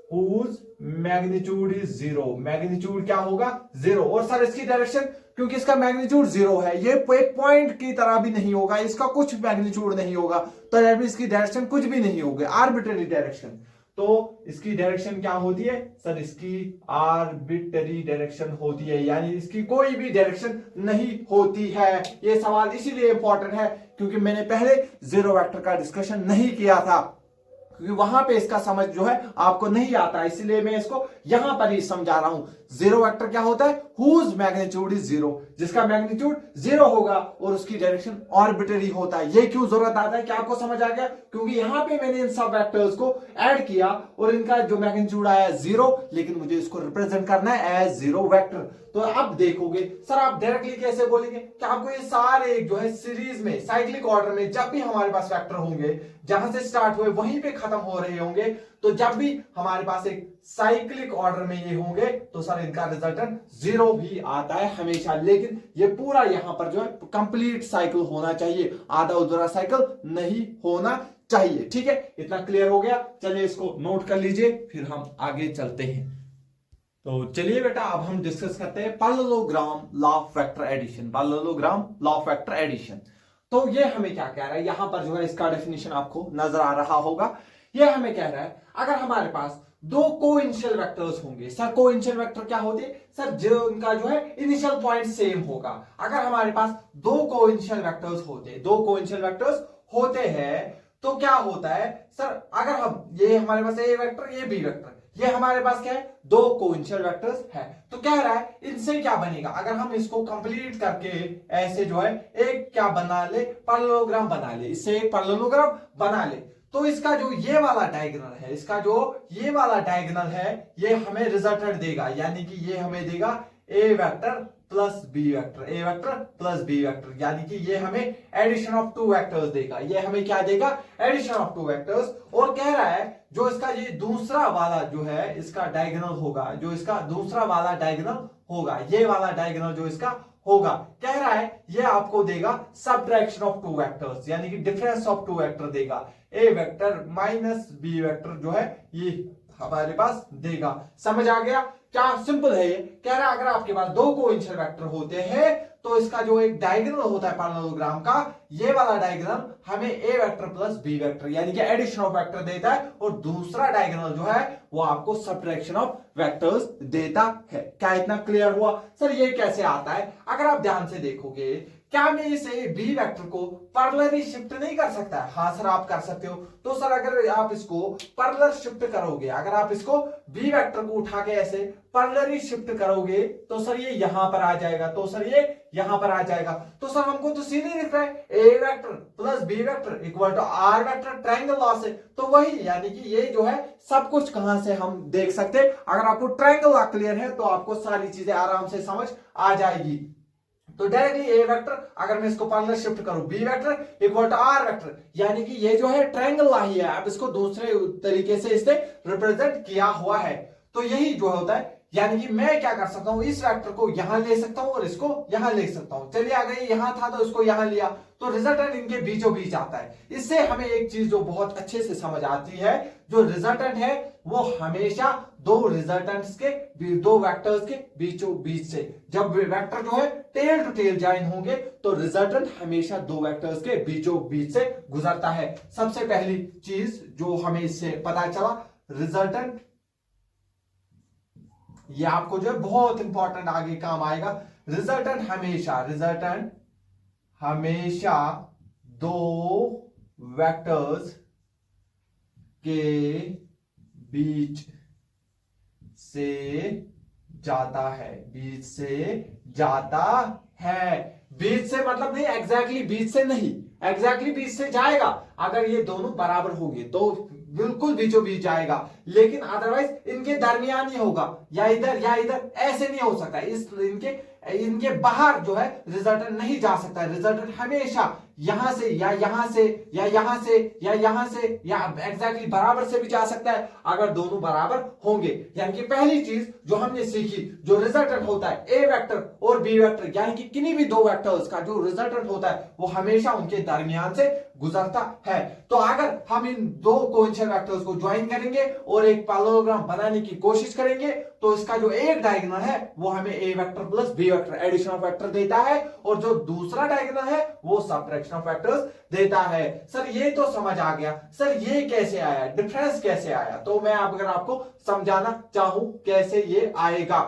whose मैग्नीट्यूड इज 0। मैग्नीट्यूड क्या होगा, 0। और सर इसकी डायरेक्शन, क्योंकि इसका मैग्नीट्यूड 0 है, ये एक पॉइंट की तरह भी नहीं होगा, इसका कुछ मैग्नीट्यूड नहीं होगा, तो इसकी डायरेक्शन कुछ भी नहीं होगी, आर्बिट्रेरी डायरेक्शन। तो इसकी डायरेक्शन क्या होती है सर, इसकी आर्बिट्रेरी डायरेक्शन होती है, यानी इसकी कोई भी डायरेक्शन नहीं होती है। ये सवाल इसीलिए इंपॉर्टेंट है क्योंकि मैंने पहले 0 वेक्टर का डिस्कशन नहीं किया था, क्योंकि वहां पे इसका समझ जो है आपको नहीं आता, इसलिए मैं इसको यहां पर ही समझा रहा हूं। 0 वेक्टर क्या होता है, whose मैग्नीट्यूड इज 0, जिसका मैग्नीट्यूड 0 होगा और उसकी डायरेक्शन आर्बिट्रेरी होता है। ये क्यों जरूरत आता है, क्या आपको समझ आ गया, क्योंकि यहां पे मैंने इन सब वेक्टर्स को ऐड किया और इनका जो मैग्नीट्यूड आया 0, लेकिन मुझे इसको रिप्रेजेंट करना है एज 0 वेक्टर। तो अब देखोगे सर आप डायरेक्टली कैसे बोलेंगे कि आपको ये सारे जो है सीरीज में साइक्लिक ऑर्डर में जब भी हमारे पास वेक्टर होंगे, जहां से स्टार्ट हुए वहीं पे खत्म हो रहे होंगे, तो जब भी हमारे पास एक साइक्लिक ऑर्डर में ये होंगे तो सर इनका रिजल्टेंट 0 भी आता है हमेशा। लेकिन ये पूरा यहां पर जो है कंप्लीट साइकिल होना चाहिए, आधा अधूरा साइकिल नहीं होना चाहिए, ठीक है। इतना क्लियर हो गया, चलिए इसको नोट कर लीजिए, फिर हम आगे चलते हैं। तो चलिए बेटा अब हम डिस्कस करते हैं parallelogram law of vector addition, parallelogram law of vector addition. तो ये हमें क्या कह रहा है, यहां पर जो है इसका डेफिनेशन आपको नजर आ रहा होगा। ये हमें कह रहा है अगर हमारे पास दो कोइनिशियल वेक्टर्स होंगे, सर कोइनिशियल वेक्टर क्या होते हैं सर, जो उनका जो है इनिशियल पॉइंट सेम होगा। अगर हमारे पास दो कोइनिशियल वेक्टर्स होते हैं तो क्या होता है सर, अगर हम ये हमारे पास ए वेक्टर ये बी वेक्टर, ये हमारे पास क्या है, दो कोइनिशियल वेक्टर्स है, तो कह रहा है इनसे क्या बनेगा, अगर हम इसको कंप्लीट करके ऐसे जो है एक क्या बना ले, पैरेललोग्राम बना ले, इससे एक पैरेललोग्राम बना ले, तो इसका जो ये वाला डायगोनल है, इसका जो ये वाला डायगोनल है, ये हमें रिजल्टेंट देगा, यानी कि ये हमें देगा ए vector plus B vector, A vector plus B vector, यानी कि ये हमें एडिशन ऑफ टू वेक्टर्स देगा। ये हमें क्या देगा? Addition of two vectors. और कह रहा है जो इसका ये दूसरा वाला जो है इसका डायगोनल होगा, जो इसका दूसरा वाला डायगोनल होगा, ये वाला डायगोनल जो इसका होगा, कह रहा है ये आपको देगा सब्ट्रैक्शन ऑफ टू वेक्टर्स, यानी कि डिफरेंस ऑफ टू वेक्टर देगा। ए वेक्टर माइनस बी वेक्टर जो है ये हमारे पास देगा। समझ आ गया? क्या सिंपल है ये। कह रहा है अगर आपके पास दो कोइंसिडेंट वेक्टर होते हैं तो इसका जो एक डायगोनल होता है पैरेललोग्राम का, ये वाला डायगोनल हमें A vector plus B vector यानी कि एडिशन ऑफ वेक्टर देता है, और दूसरा डायगोनल जो है वो आपको सब्ट्रैक्शन ऑफ वेक्टर्स देता है। क्या इतना क्लियर हुआ? सर ये कैसे आता है? अगर आप ध्यान से देखोगे, क्या मैं इसे बी वेक्टर को पैरेलली शिफ्ट नहीं कर सकता? हाँ सर आप कर सकते हो। तो सर अगर आप इसको पैरेलल शिफ्ट करोगे, अगर आप इसको बी वेक्टर को उठा के ऐसे पैरेलली शिफ्ट करोगे तो सर ये यहां पर आ जाएगा, तो सर ये यहां पर आ जाएगा। तो सर हमको तो सीधे दिख रहा है A vector plus B vector equal to R vector triangle law से। तो वही यानी कि ये जो है सब कुछ कहां से हम देख सकते हैं। अगर आपको ट्रायंगल लॉ क्लियर है तो आपको सारी चीजें आराम से समझ आ जाएगी। तो डायरेक्टली ए वेक्टर अगर मैं इसको पैरेलल शिफ्ट करूं, B vector equal to R vector, यानी कि ये जो है ट्रायंगल लॉ ही है। अब इसको दूसरे तरीके से इससे रिप्रेजेंट किया हुआ है। तो यही जो होता है, यानी कि मैं क्या कर सकता हूं, इस वेक्टर को यहां ले सकता हूं और इसको यहां ले सकता हूं। चलिए अगर ये यहां था तो इसको यहां लिया, तो रिजल्टेंट इनके बीचों बीच आता है। इससे हमें एक चीज जो बहुत अच्छे से समझ आती है, जो रिजल्टेंट है वो हमेशा दो रिजल्टेंट्स के दो वेक्टर्स के बीचों बीच से, जब वेक्टर जो है टेल टू टेल ज्वाइन होंगे तो रिजल्टेंट हमेशा दो वेक्टर्स के बीचों बीच से गुजरता है। सबसे पहली चीज जो हमें इससे पता चला, रिजल्टेंट, ये आपको जो है बहुत इंपॉर्टेंट आगे काम आएगा। रिजल्टेंट हमेशा दो वेक्टर्स के बीच से जाता है, बीच से जाता है। बीच से मतलब नहीं एग्जैक्टली बीच से नहीं, एग्जैक्टली बीच से जाएगा। अगर ये दोनों बराबर होंगे तो बिल्कुल बीचों बीच जाएगा, लेकिन अदरवाइज इनके दरमियान ही होगा, या इधर ऐसे नहीं हो सकता। इस इनके बाहर जो है रिजल्टेंट नहीं जा सकता। रिजल्टेंट हमेशा यहां से या यहां से या यहां से या यहां से या एग्जैक्टली बराबर से भी जा सकता है अगर दोनों बराबर होंगे। यानी कि पहली चीज जो हमने सीखी, जो रिजल्टेंट होता है ए वेक्टर और बी वेक्टर, यानी कि किन्हीं भी दो वेक्टर्स का जो रिजल्टेंट होता है वो हमेशा उनके दरमियान से गुजरता है। तो अगर हम इन दो कोइंसिडेंट वेक्टर्स को ज्वाइन करेंगे और एक पैरेललोग्राम बनाने की कोशिश करेंगे तो इसका जो एक डायगोनल है वो हमें A vector plus B vector addition of vector देता है, और जो दूसरा डायगोनल है वो सब्ट्रैक्शन ऑफ वेक्टर्स देता है। सर ये तो समझ आ गया, सर ये कैसे आया, डिफरेंस कैसे आया? तो मैं अगर आपको समझाना चाहूं कैसे ये आएगा,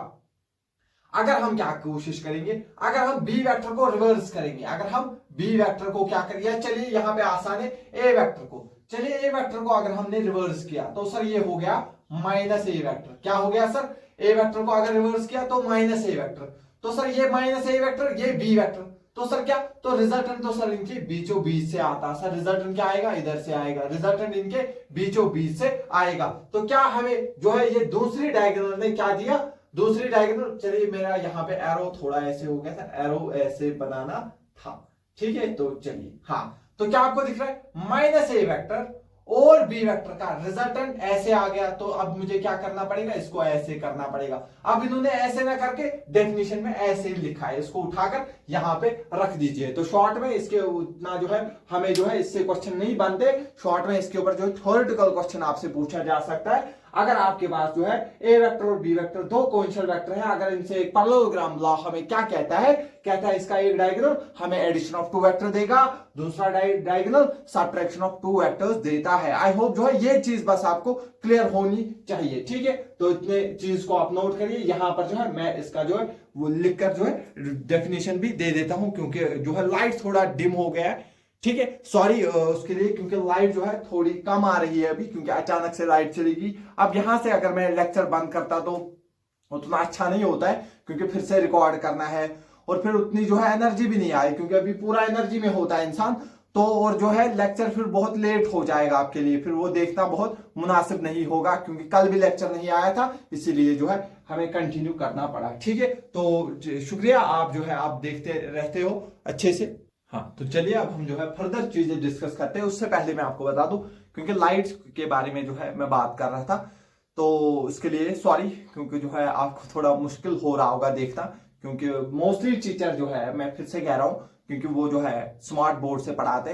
अगर हम क्या कोशिश करेंगे, अगर हम बी वेक्टर को रिवर्स करेंगे, अगर हम बी वेक्टर को क्या करेंगे, चलिए यहां पे आसान है, ए वेक्टर को, चलिए ए वेक्टर को अगर हमने रिवर्स किया तो सर ये हो गया माइनस ए वेक्टर। क्या हो गया सर? ए वेक्टर को अगर रिवर्स किया तो माइनस ए वेक्टर, तो सर ये माइनस ए वेक्टर, ये बी वेक्टर, तो सर क्या, तो रिजल्टेंट तो सर इनके बीचों बीच से आता। सर रिजल्टेंट क्या आएगा? इधर से आएगा, रिजल्टेंट इनके बीचों बीच से आएगा। तो क्या हमें जो है ये दूसरी डायगोनल ने क्या दिया? दूसरी डायगोनल, चलिए मेरा यहाँ पे एरो थोड़ा ऐसे हो गया था, एरो ऐसे बनाना था, ठीक है। तो चलिए, हाँ, तो क्या आपको दिख रहा है माइनस ए वेक्टर और बी वेक्टर का रिजल्टेंट ऐसे आ गया। तो अब मुझे क्या करना पड़ेगा? इसको ऐसे करना पड़ेगा। अब इन्होंने ऐसे ना करके डेफिनेशन में ऐसे ही लिखा है, इसको उठाकर यहां पे रख दीजिए। तो शॉर्ट में इसके उतना जो है हमें जो है इससे क्वेश्चन नहीं बनते। शॉर्ट में इसके ऊपर जो है थ्योरेटिकल क्वेश्चन आपसे पूछा जा सकता है। अगर आपके पास जो है ए वेक्टर और बी वेक्टर दो कोइंसिडेंट वेक्टर हैं, अगर इनसे एक पैरेललोग्राम लॉ हमें क्या कहता है? कहता है इसका एक डायगोनल हमें एडिशन ऑफ टू वेक्टर देगा, दूसरा diagonal subtraction of two vectors देता है। आई होप जो है ये चीज बस आपको क्लियर होनी चाहिए, ठीक है। तो इतने चीज को आप नोट करिए। यहां पर जो है मैं इसका जो है वो लिखकर जो है डेफिनेशन भी दे देता हूं, क्योंकि जो है लाइट थोड़ा डिम हो गया है, ठीक है। सॉरी उसके लिए, क्योंकि लाइट जो है थोड़ी कम आ रही है अभी, क्योंकि अचानक से लाइट चलेगी। अब यहां से अगर मैं लेक्चर बंद करता तो उतना अच्छा नहीं होता है, क्योंकि फिर से रिकॉर्ड करना है और फिर उतनी जो है एनर्जी भी नहीं आई, क्योंकि अभी पूरा एनर्जी में होता है इंसान। तो और जो है लेक्चर फिर बहुत लेट हो जाएगा आपके लिए, फिर वो देखना बहुत मुनासिब नहीं होगा, क्योंकि कल भी लेक्चर नहीं आया था, इसीलिए जो है हमें कंटिन्यू करना पड़ा। ठीक है, तो शुक्रिया, आप जो है आप देखते रहते हो अच्छे से। हाँ, तो चलिए अब हम जो है फर्दर चीजें डिस्कस करते हैं। उससे पहले मैं आपको बता दूं, क्योंकि लाइट्स के बारे में जो है मैं बात कर रहा था, तो इसके लिए सॉरी, क्योंकि जो है आपको थोड़ा मुश्किल हो रहा होगा देखना, क्योंकि मोस्टली टीचर जो है, मैं फिर से कह रहा हूँ, क्योंकि वो जो है स्मार्ट बोर्ड से पढ़ाते,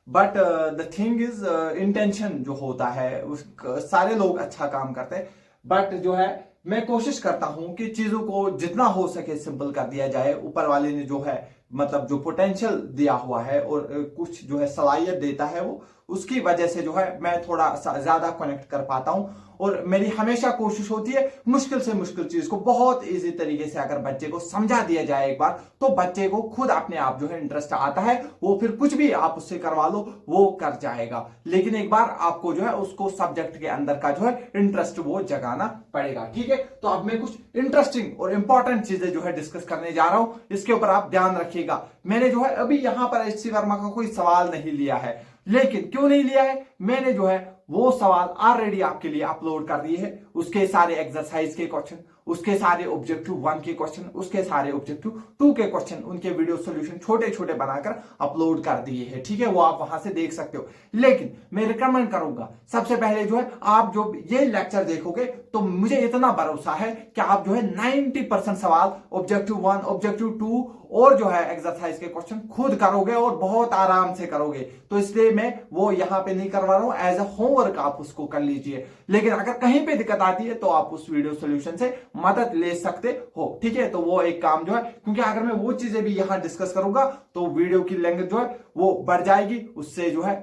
but the thing is intention जो होता है उस सारे लोग अच्छा काम करते हैं, बट जो है मैं कोशिश करता हूं कि चीजों को जितना हो सके सिंपल कर दिया जाए। ऊपर वाले ने जो है मतलब जो पोटेंशियल दिया हुआ है और कुछ जो है सलाहियत देता है, वो उसकी वजह से जो है मैं थोड़ा ज्यादा कनेक्ट कर पाता हूं। और मेरी हमेशा कोशिश होती है मुश्किल से मुश्किल चीज को बहुत इजी तरीके से अगर बच्चे को समझा दिया जाए एक बार, तो बच्चे को खुद अपने आप जो है इंटरेस्ट आता है, वो फिर कुछ भी आप उससे करवा लो वो कर जाएगा। लेकिन एक बार आपको जो है उसको सब्जेक्ट के अंदर का जो है इंटरेस्ट वो जगाना पड़ेगा। ठीक है, तो अब मैं कुछ इंटरेस्टिंग और इंपॉर्टेंट चीजें जो है डिस्कस करने जा रहा हूं, इसके ऊपर आप ध्यान रखिएगा। मैंने जो है अभी यहां पर एचसी वर्मा का कोई सवाल नहीं लिया है, लेकिन क्यों नहीं लिया है, मैंने जो है वो सवाल ऑलरेडी आपके लिए अपलोड कर दिए हैं। उसके सारे एक्सरसाइज के क्वेश्चन, उसके सारे ऑब्जेक्टिव 1 के क्वेश्चन, उसके सारे ऑब्जेक्टिव 2 के क्वेश्चन, उनके वीडियो सॉल्यूशन छोटे छोटे बनाकर अपलोड कर दिए हैं। ठीक है, वो आप वहां से देख सकते हो। लेकिन मैं रिकमेंड करूंगा, सबसे पहले जो है आप जो ये लेक्चर देखोगे, तो मुझे इतना भरोसा है कि आप जो है 90% सवाल ऑब्जेक्टिव 1, ऑब्जेक्टिव 2 और जो है एक्सरसाइज के क्वेश्चन खुद करोगे और बहुत आराम से करोगे। तो इसलिए मैं वो यहां पे नहीं करवा रहा हूं, एज अ होमवर्क आप उसको कर लीजिए। लेकिन अगर कहीं पे दिक्कत आती है तो आप उस वीडियो सॉल्यूशन से मदद ले सकते हो। ठीक है, तो वो एक काम जो है, क्योंकि अगर मैं वो चीजें भी यहां डिस्कस करूंगा तो वीडियो की लेंथ जो है वो बढ़ जाएगी, उससे जो है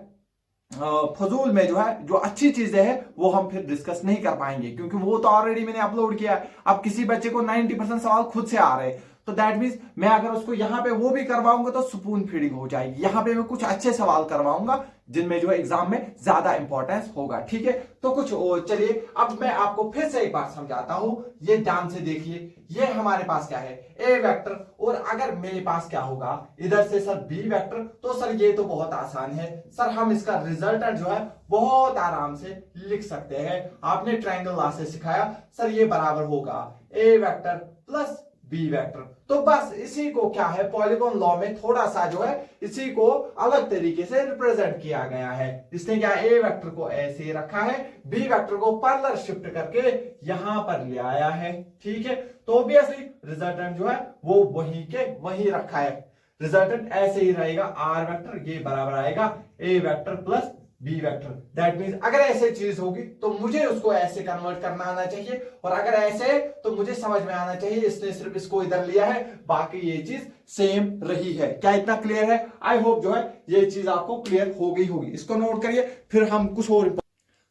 फजूल में जो है जो अच्छी चीजें हैं वो हम फिर डिस्कस नहीं कर पाएंगे, क्योंकि वो तो ऑलरेडी मैंने अपलोड किया है। अब किसी बच्चे को 90% सवाल खुद से आ रहे हैं, तो दैट मीन्स मैं अगर उसको यहां पे वो भी करवाऊंगा तो स्पून फीडिंग हो जाएगी। यहां पे मैं कुछ अच्छे सवाल करवाऊंगा जिनमें जो एग्जाम में ज्यादा इंपॉर्टेंस होगा। ठीक है, तो कुछ चलिए अब मैं आपको फिर से एक बार समझाता हूं, ये ध्यान से देखिए। ये हमारे पास क्या है, ए वेक्टर, और अगर मेरे पास क्या होगा इधर से सर बी वेक्टर, तो सर ये तो बहुत आसान है सर, हम इसका रिजल्टेंट जो है बहुत आराम से लिख सकते हैं। आपने ट्रायंगल लॉ से सिखाया सर, ये बराबर होगा ए वेक्टर प्लस बी वेक्टर। तो बस इसी को क्या है, पॉलीगॉन लॉ में थोड़ा सा जो है इसी को अलग तरीके से रिप्रेजेंट किया गया है। इसने क्या ए वेक्टर को ऐसे रखा है, बी वेक्टर को पैरेलल शिफ्ट करके यहां पर ले आया है। ठीक है, तो ऑब्वियसली रिजल्टेंट जो है वो वही के वही रखा है। रिजल्टेंट ऐसे ही रहेगा, आर वेक्टर ये बराबर आएगा A vector plus B vector. That means अगर ऐसे चीज होगी तो मुझे उसको ऐसे कन्वर्ट करना आना चाहिए, और अगर ऐसे तो मुझे समझ में आना चाहिए इसने सिर्फ इसको इधर लिया है, बाकी ये चीज सेम रही है। क्या इतना क्लियर है? आई होप जो है ये चीज आपको क्लियर हो गई होगी। इसको नोट करिए, फिर हम कुछ और।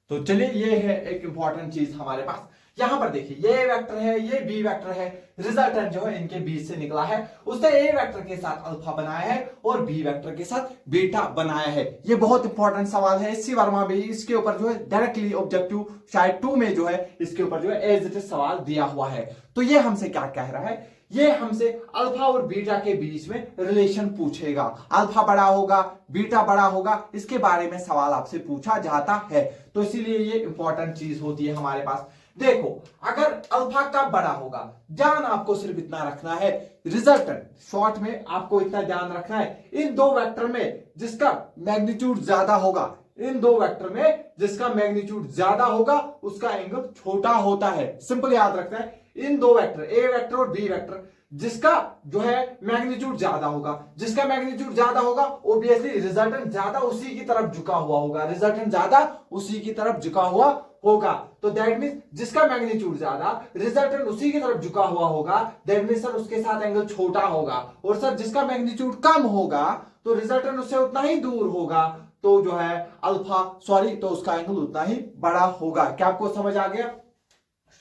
तो चलिए ये है एक इंपॉर्टेंट चीज हमारे पास। यहां पर देखिए ये वेक्टर है, ये बी वेक्टर है, रिजल्टेंट जो है इनके बीच से निकला है। उसने ए वेक्टर के साथ अल्फा बनाया है और बी वेक्टर के साथ बीटा बनाया है। ये बहुत इंपॉर्टेंट सवाल है, एचसी वर्मा भी इसके ऊपर जो है डायरेक्टली ऑब्जेक्टिव शायद 2 में जो है इसके ऊपर जो है एज इट इज सवाल दिया हुआ है। तो ये हमसे क्या कह रहा है, ये हमसे अल्फा और बीटा के बीच में रिलेशन पूछेगा। अल्फा बड़ा होगा, बीटा बड़ा होगा, इसके बारे में सवाल आपसे पूछा जाता है। तो इसीलिए ये इंपॉर्टेंट चीज होती है हमारे पास। देखो अगर अल्फा कब बड़ा होगा, ध्यान आपको सिर्फ इतना रखना है, रिजल्टेंट शॉर्ट में आपको इतना ध्यान रखना है, इन दो वेक्टर में जिसका मैग्नीट्यूड ज्यादा होगा, इन दो वेक्टर में जिसका मैग्नीट्यूड ज्यादा होगा उसका एंगल छोटा होता है। सिंपल याद रखना है, इन दो वेक्टर ए वेक्टर और बी वेक्टर जिसका जो है मैग्नीट्यूड ज्यादा होगा, जिसका मैग्नीट्यूड ज्यादा होगा ऑब्वियसली रिजल्टेंट ज्यादा उसी की तरफ झुका हुआ होगा, रिजल्टेंट ज्यादा उसी की तरफ झुका हुआ होगा। तो दैट मींस जिसका मैग्नीट्यूड ज्यादा रिजल्टेंट उसी की तरफ झुका हुआ होगा, दैट मींस सर उसके साथ एंगल छोटा होगा। और सर जिसका मैग्नीट्यूड कम होगा तो रिजल्टेंट उससे उतना ही दूर होगा, तो जो है अल्फा सॉरी तो उसका एंगल उतना ही बड़ा होगा। क्या आपको समझ आ गया?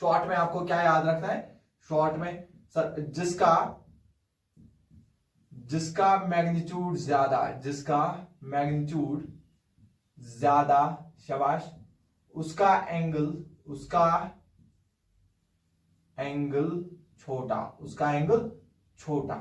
शॉर्ट में आपको क्या याद रखना है, शॉर्ट में सर जिसका मैग्नीट्यूड ज्यादा, जिसका मैग्नीट्यूड ज्यादा, शाबाश, उसका एंगल छोटा, उसका एंगल छोटा।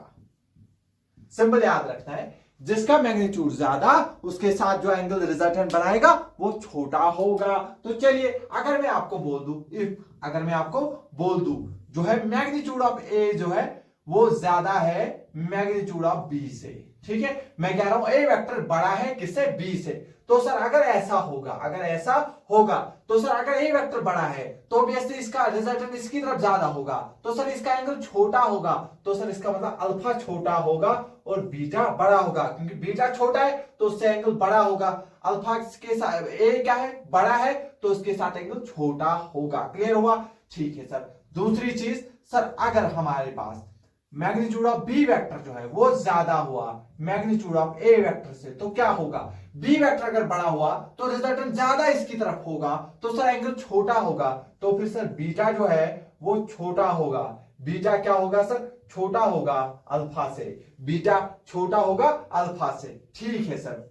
सिंपल याद रखना है जिसका मैग्नीट्यूड ज्यादा उसके साथ जो एंगल रिजल्टेंट बनाएगा वो छोटा होगा। तो चलिए अगर मैं आपको बोल दूं, अगर मैं आपको बोल दूं जो है मैग्नीट्यूड ऑफ ए जो है वो ज्यादा है मैग्नीट्यूड ऑफ बी से, ठीक है, मैं कह रहा हूं ए वेक्टर बड़ा है किससे, बी से। तो सर अगर ऐसा होगा, अगर ऐसा होगा तो सर अगर ए वेक्टर बड़ा है तो ऑब्वियसली इसका रिजल्टेंट इसकी तरफ ज्यादा होगा, तो सर इसका एंगल छोटा होगा, तो सर इसका मतलब अल्फा छोटा होगा और बीटा बड़ा होगा, क्योंकि बीटा छोटा है तो उससे एंगल बड़ा होगा। अल्फा के साथ ए क्या है, बड़ा है, तो उसके साथ एंगल छोटा होगा। क्लियर हुआ? ठीक है सर। दूसरी चीज सर, अगर हमारे पास मैग्नीट्यूड ऑफ बी वेक्टर जो है वो ज्यादा हुआ मैग्नीट्यूड ऑफ ए वेक्टर से, तो क्या होगा, बी वेक्टर अगर बड़ा हुआ तो रिजल्टेंट ज्यादा इसकी तरफ होगा, तो सर एंगल छोटा होगा, तो फिर सर बीटा जो है वो छोटा होगा। बीटा क्या होगा सर, छोटा होगा अल्फा से, बीटा छोटा होगा अल्फा से। ठीक है सर,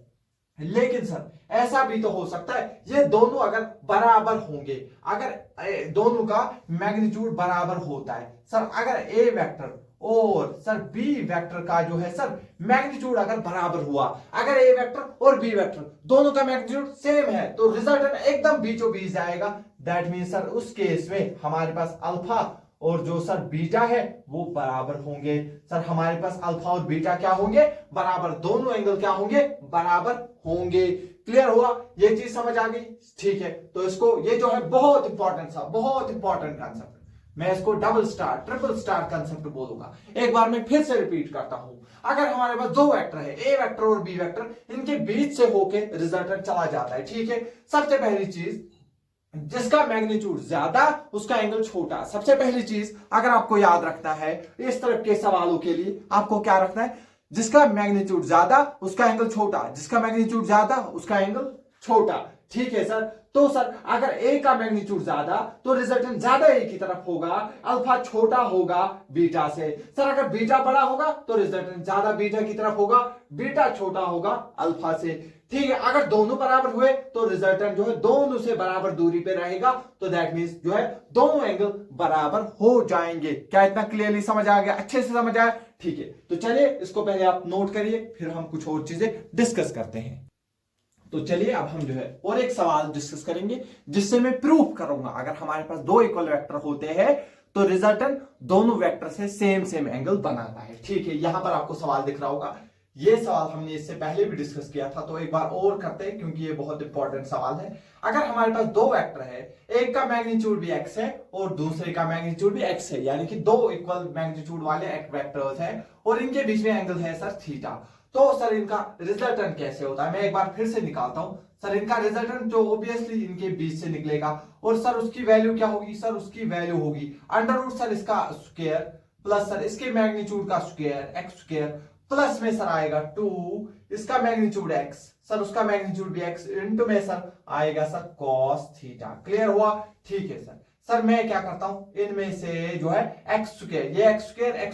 लेकिन सर ऐसा भी तो हो सकता है ये दोनों अगर बराबर होंगे, अगर दोनों का मैग्नीट्यूड बराबर होता है सर, अगर ए वेक्टर और सर बी वेक्टर का जो है सर मैग्नीट्यूड अगर बराबर हुआ, अगर ए वेक्टर और बी वेक्टर दोनों का मैग्नीट्यूड सेम है तो रिजल्टेंट एकदम बीचों बीच जाएगा। दैट मीन सर उस केस में हमारे पास अल्फा और जो सर बीटा है वो बराबर होंगे। सर हमारे पास अल्फा और बीटा क्या होंगे, बराबर, दोनों एंगल क्या होंगे, बराबर होंगे। क्लियर हुआ? ये चीज समझ आ गई? ठीक है, तो इसको, ये जो है बहुत इंपॉर्टेंट सा, बहुत इंपॉर्टेंट कंसेप्ट, मैं इसको double star triple star concept बोलूंगा। एक बार मैं फिर से रिपीट करता हूं, अगर हमारे पास दो वेक्टर है, ए वेक्टर और बी वेक्टर, इनके बीच से होके रिजल्टेंट चला जाता है, ठीक है। सबसे पहली चीज, जिसका मैग्नीट्यूड ज्यादा उसका एंगल छोटा। सबसे पहली चीज अगर आपको याद रखना है इस तरह के सवालों के लिए, आपको क्या रखना है, जिसका मैग्नीट्यूड ज्यादा उसका एंगल छोटा, जिसका मैग्नीट्यूड ज्यादा उसका एंगल छोटा। ठीक है सर, तो सर अगर ए का मैग्नीट्यूड ज्यादा तो रिजल्टेंट ज्यादा ए की तरफ होगा, अल्फा छोटा होगा बीटा से। सर अगर बीटा बड़ा होगा तो रिजल्टेंट ज्यादा बीटा की तरफ होगा, बीटा छोटा होगा अल्फा से। ठीक है, अगर दोनों बराबर हुए तो रिजल्टेंट जो है दोनों से बराबर दूरी पे रहेगा, तो दैट मींस जो है दोनों एंगल बराबर हो जाएंगे। क्या इतना क्लियरली समझ आ गया, अच्छे से समझ आया? ठीक है, तो चलिए इसको पहले आप नोट करिए, फिर हम कुछ और चीजें डिस्कस करते हैं। तो चलिए अब हम जो है और एक सवाल डिस्कस करेंगे जिससे मैं प्रूफ करूंगा अगर हमारे पास दो इक्वल वेक्टर होते हैं तो रिजल्टेंट दोनों वेक्टर से सेम सेम एंगल बनाता है। ठीक है, यहां पर आपको सवाल दिख रहा होगा, ये सवाल हमने इससे पहले भी डिस्कस किया था, तो एक बार और करते हैं क्योंकि ये बहुत इंपॉर्टेंट सवाल है। अगर हमारे पास दो वेक्टर है, एक का मैग्नीट्यूड भी x है और दूसरे का मैग्नीट्यूड भी x है, यानी कि दो इक्वल मैग्नीट्यूड वाले वेक्टर्स हैं और इनके बीच में एंगल है सर थीटा, तो सर इनका रिजल्टेंट कैसे होता है, मैं एक बार फिर से निकालता हूं। सर इनका रिजल्टेंट जो ऑब्वियसली इनके बीच से निकलेगा और सर उसकी वैल्यू क्या होगी, सर उसकी वैल्यू होगी अंडर रूट सर इसका स्क्वायर प्लस सर इसके मैग्नीट्यूड का स्क्वायर एक्स स्क्वायर प्लस में सर आएगा 2 इसका मैग्नीट्यूड x, सर उसका मैग्नीट्यूड भी x इनटू में सर आएगा सर cos थीटा। क्लियर हुआ? ठीक है सर। सर मैं क्या करता हूं, इनमें से जो है एक्स स्क्वायर, ये एक्स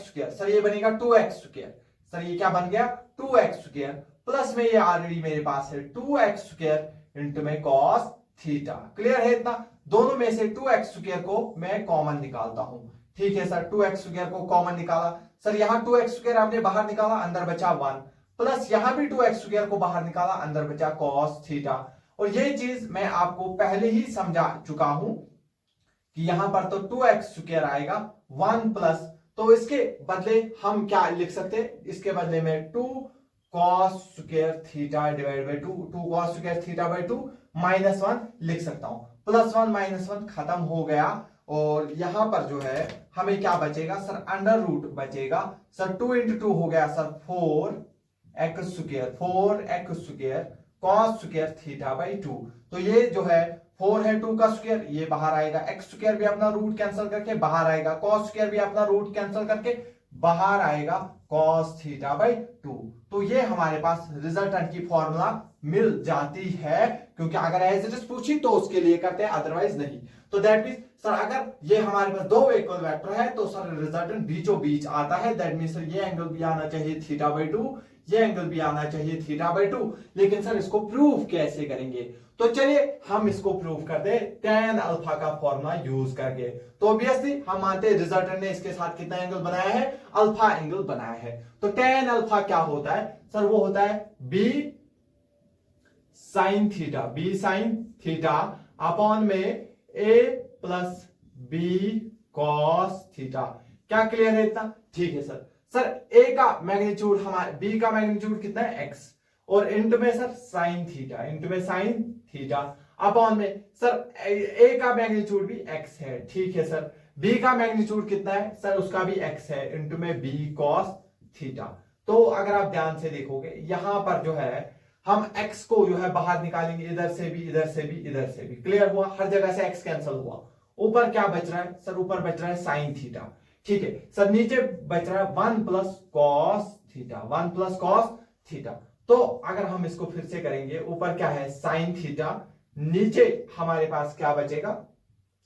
स्क्वायर सर ये बनेगा 2x स्क्वायर, सर ये क्या बन गया 2x स्क्वायर प्लस में ये ऑलरेडी मेरे पास है 2x स्क्वायर इनटू में cos थीटा। क्लियर है इतना? दोनों में से 2x स्क्वायर को मैं कॉमन निकालता हूं। ठीक है सर, 2x स्क्वायर को कॉमन निकाला, सर यहां 2x स्क्वायर आपने बाहर निकाला, अंदर बचा 1 प्लस यहां भी 2x स्क्वायर को बाहर निकाला, अंदर बचा cos थीटा। और ये चीज मैं आपको पहले ही समझा चुका हूं कि यहां पर तो 2x स्क्वायर आएगा 1 प्लस, तो इसके बदले हम क्या लिख सकते हैं, इसके बदले में 2 cos square theta divide by 2 cos square theta by 2 -1 लिख सकता हूं। +1 -1 खत्म हो गया और यहां पर जो है हमें क्या बचेगा सर, अंडर रूट बचेगा सर, 2 × 2 हो गया sir 4x square cos square theta by 2। तो ये जो है 4 है 2 का स्क्वायर, ये बाहर आएगा, x स्क्वायर भी अपना रूट कैंसिल करके बाहर आएगा, cos स्क्वायर भी अपना रूट कैंसिल करके बाहर आएगा cos थीटा बाई 2। तो ये हमारे पास रिजल्टेंट की फॉर्मूला मिल जाती है, क्योंकि अगर एज इट इज पूछी तो उसके लिए करते हैं, अदरवाइज नहीं। तो दैट मींस सर अगर ये हमारे पास दो इक्वल वेक्टर है तो सर रिजल्टेंट बीचों बीच आता है, दैट मींस सर ये एंगल भी आना चाहिए थीटा बाई 2, ये एंगल भी आना चाहिए θ/2। लेकिन सर इसको प्रूव कैसे करेंगे? तो चलिए हम इसको प्रूव कर दे tan अल्फा का फॉर्मूला यूज करके। तो ऑब्वियसली हम मानते हैं रिजल्टेंट ने इसके साथ कितना एंगल बनाया है? अल्फा एंगल बनाया है। तो tan अल्फा क्या होता है सर? वो होता है b sin थीटा अपॉन में a plus b cos theta. क्या क्लियर है इतना? ठीक है सर। सर a का मैग्नीट्यूड हमारे b का मैग्नीट्यूड कितना है? x, और इंटू में सर sin थीटा अपॉन में सर a का मैग्नीट्यूड भी x है, ठीक है सर। b का मैग्नीट्यूड कितना है सर? उसका भी x है, इंटू में b cos थीटा। तो अगर आप ध्यान से देखोगे यहां पर जो है हम x को जो है बाहर निकालेंगे, इधर से भी, इधर से भी, इधर से भी। क्लियर हुआ? हर जगह से x कैंसिल हुआ। ऊपर क्या बच रहा है सर? ऊपर बच रहा है sin थीटा, ठीक है सर। नीचे बच रहा है 1 प्लस cos थीटा। तो अगर हम इसको फिर से करेंगे, ऊपर क्या है? sin थीटा, नीचे हमारे पास क्या बचेगा?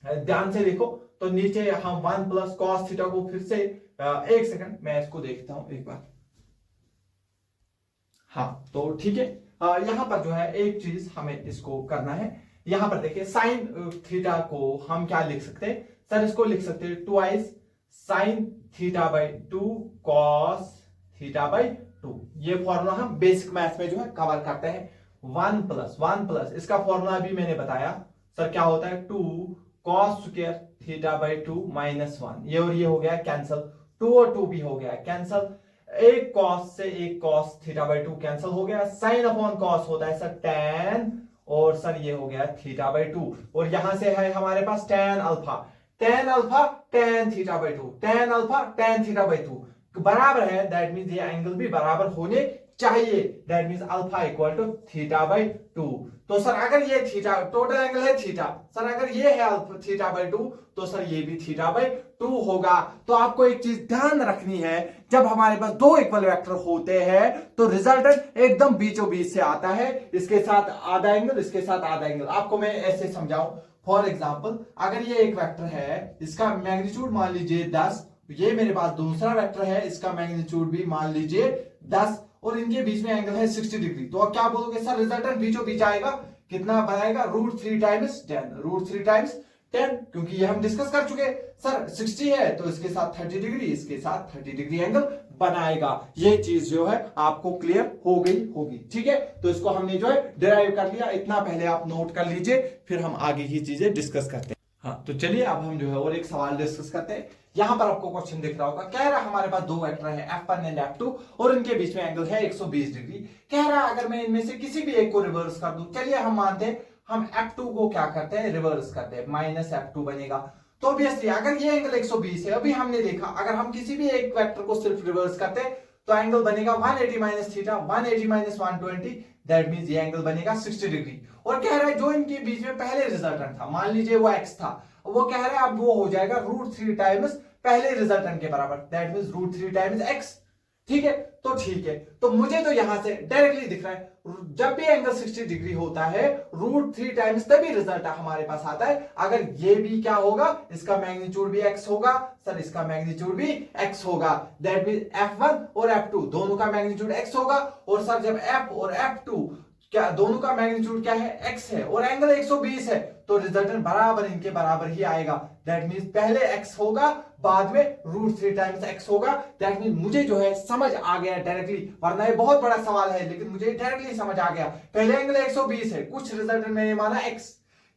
ध्यान से देखो तो नीचे हम 1 प्लस cos थीटा को फिर से एक सेकंड मैं इसको देखता हूं एक बार। हाँ तो ठीक है, यहां पर जो है एक चीज हमें इसको करना है। यहां पर देखिए साइन थीटा को हम क्या लिख सकते हैं सर? इसको लिख सकते हैं ट्वाइस साइन θ/2 cos θ/2। ये फॉर्मूला हम बेसिक मैथ में जो है कवर करते हैं। 1 प्लस इसका फॉर्मूला भी मैंने बताया सर, क्या होता है? 2 cos स्क्वायर θ/2 माइनस 1। ये और ये हो गया कैंसल, 2 और 2 भी हो गया कैंसल। एक cos से एक cos θ/2 कैंसल हो गया। साइन अपॉन cos होता है सर tan, और सर ये हो गया θ/2। और यहां से है हमारे पास tan alpha tan θ/2, tan alpha tan θ/2 बराबर है। दैट मींस ये एंगल भी बराबर होने चाहिए। That means alpha equal to θ/2। तो सर अगर ये थीटा टोटल एंगल है थीटा, सर अगर ये है अल्फा θ/2 तो सर ये भी θ/2 होगा। तो आपको एक चीज ध्यान रखनी है, जब हमारे पास दो इक्वल वेक्टर होते हैं तो रिजल्टेंट एकदम बीचों बीच से आता है। इसके साथ आधा एंगल, इसके साथ आधा एंगल। आपको मैं ऐसे समझाऊं, फॉर एग्जाम्पल अगर ये एक वेक्टर है, इसका मैग्नीट्यूड मान लीजिए 10, ये मेरे पास दूसरा वेक्टर है, इसका मैग्नीट्यूड भी मान लीजिए 10, और इनके बीच में एंगल है 60 डिग्री। तो आप क्या बोलोगे सर? रिजल्टेंट बीचों बीच आएगा, कितना बनाएगा? √3 टाइम्स 10, √3 टाइम्स 10, क्योंकि ये हम डिस्कस कर चुके। सर 60 है तो इसके साथ 30 डिग्री, इसके साथ 30 डिग्री एंगल बनाएगा। ये चीज जो है आपको क्लियर हो गई होगी, ठीक है। तो इसको हमने जो है डिराइव कर लिया, इतना पहले आप नोट कर लीजिए, फिर हम आगे की चीजें डिस्कस करते हैं। हाँ तो चलिए अब हम जो है और एक सवाल डिस्कस करते हैं। यहां पर आपको क्वेश्चन दिख रहा होगा, कह रहा है हमारे पास दो वेक्टर है F1 एंड F2 और इनके बीच में एंगल है 120 डिग्री। कह रहा है अगर मैं इनमें से किसी भी एक को रिवर्स कर दूं, चलिए हम मानते हैं हम F2 को क्या करते हैं? रिवर्स करते हैं, -F2 बनेगा। तो ऑब्वियसली अगर ये एंगल 120 है, अभी हमने देखा अगर हम किसी भी एक वेक्टर को सिर्फ रिवर्स करते हैं तो एंगल बनेगा 180 minus theta, 180 minus 120, that means ये एंगल बनेगा 60 डिग्री। और कह रहा है जो इनके बीच में पहले रिजल्टेंट था, मान लीजिए वो x था, वो कह रहा है अब वो हो जाएगा √3 टाइम्स पहले रिजल्टेंट के बराबर, दैट मींस √3 टाइम्स x। ठीक है, तो ठीक है, तो मुझे तो यहां से डायरेक्टली दिख रहा है जब भी एंगल 60 डिग्री होता है √3 टाइम्स तभी रिजल्ट हमारे पास आता है। अगर ये भी क्या होगा? इसका मैग्नीट्यूड भी x होगा, सर इसका मैग्नीट्यूड भी x होगा, दैट मींस F1 और F2 दोनों का मैग्नीट्यूड x होगा। और सर जब F और F2 क्या दोनों का मैग्नीट्यूड क्या है? x है, और एंगल 120 है, तो रिजल्टेंट बराबर इनके बराबर ही आएगा। दैट मींस पहले x होगा, बाद में √3 टाइम्स x होगा। दैट मींस मुझे जो है समझ आ गया डायरेक्टली, वरना ये बहुत बड़ा सवाल है लेकिन मुझे डायरेक्टली समझ आ गया। पहले एंगल 120 है, कुछ रिजल्टेंट मैंने माना x।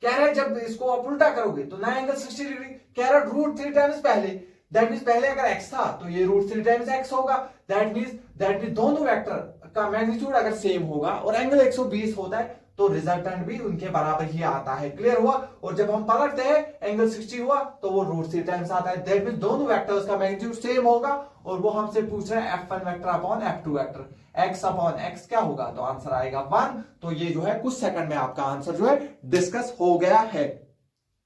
कह रहे हैं जब इसको आप उल्टा करोगे तो नया एंगल 60 डिग्री, कह रहा है √3 टाइम्स पहले, दैट मींस पहले अगर x था तो ये √3 टाइम्स x होगा। दैट मींस दोनों वेक्टर का मैग्नीट्यूड अगर सेम होगा और एंगल 120 होता है तो रिजल्टेंट भी उनके बराबर ही आता है। क्लियर हुआ? और जब हम पलटते हैं एंगल 60 हुआ तो वो √3 टाइम्स आता है। दैट मींस दोनों वेक्टर्स का मैग्नीट्यूड सेम होगा, और वो हमसे पूछ रहे हैं F1 vector upon F2 vector, x upon x क्या होगा? तो आंसर आएगा 1। तो ये जो है कुछ सेकंड में आपका आंसर जो है डिस्कस हो गया है।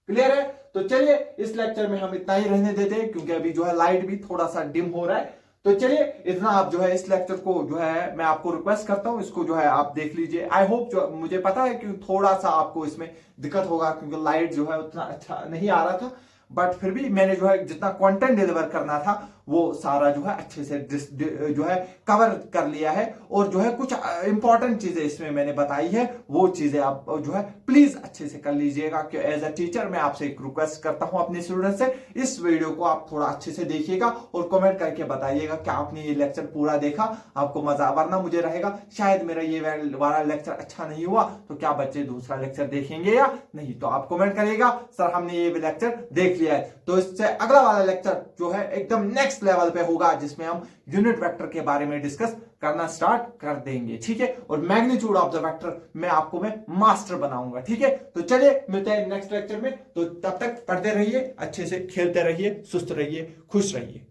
क्लियर है? तो चलिए इस लेक्चर में हम इतना ही रहने देते हैं, क्योंकि अभी जो है लाइट भी थोड़ा सा डिम हो रहा है। तो चलिए इतना आप जो है इस लेक्चर को जो है मैं आपको रिक्वेस्ट करता हूं, इसको जो है आप देख लीजिए। आई होप, जो मुझे पता है कि थोड़ा सा आपको इसमें दिक्कत होगा क्योंकि लाइट जो है उतना अच्छा नहीं आ रहा था, बट फिर भी मैंने जो है जितना कंटेंट डिलीवर करना था वो सारा जो है अच्छे से जो है कवर कर लिया है, और जो है कुछ इंपॉर्टेंट चीजें इसमें मैंने बताई है, वो चीजें आप जो है प्लीज अच्छे से कर लीजिएगा। कि एज अ टीचर मैं आपसे एक रिक्वेस्ट करता हूं अपने स्टूडेंट से, इस वीडियो को आप थोड़ा अच्छे से देखिएगा और कमेंट करके बताइएगा कि आपने ये लेक्चर पूरा देखा, आपको मजा, वरना मुझे रहेगा शायद मेरा ये वाला लेक्चर अच्छा नहीं हुआ तो क्या बच्चे दूसरा लेक्चर देखेंगे या नहीं। तो आप कमेंट करिएगा सर हमने ये लेक्चर देख लिया है, तो इससे अगला वाला लेक्चर जो है एकदम नेक्स्ट लेवल पे होगा, जिसमें हम यूनिट वेक्टर के बारे में डिस्कस करना स्टार्ट कर देंगे, ठीक है। और मैग्नीट्यूड ऑफ द वेक्टर मैं आपको मैं मास्टर बनाऊंगा, ठीक है। तो चलिए मिलते हैं नेक्स्ट लेक्चर में, तो तब तक पढ़ते रहिए, अच्छे से खेलते रहिए, सुस्त रहिए, खुश रहिए।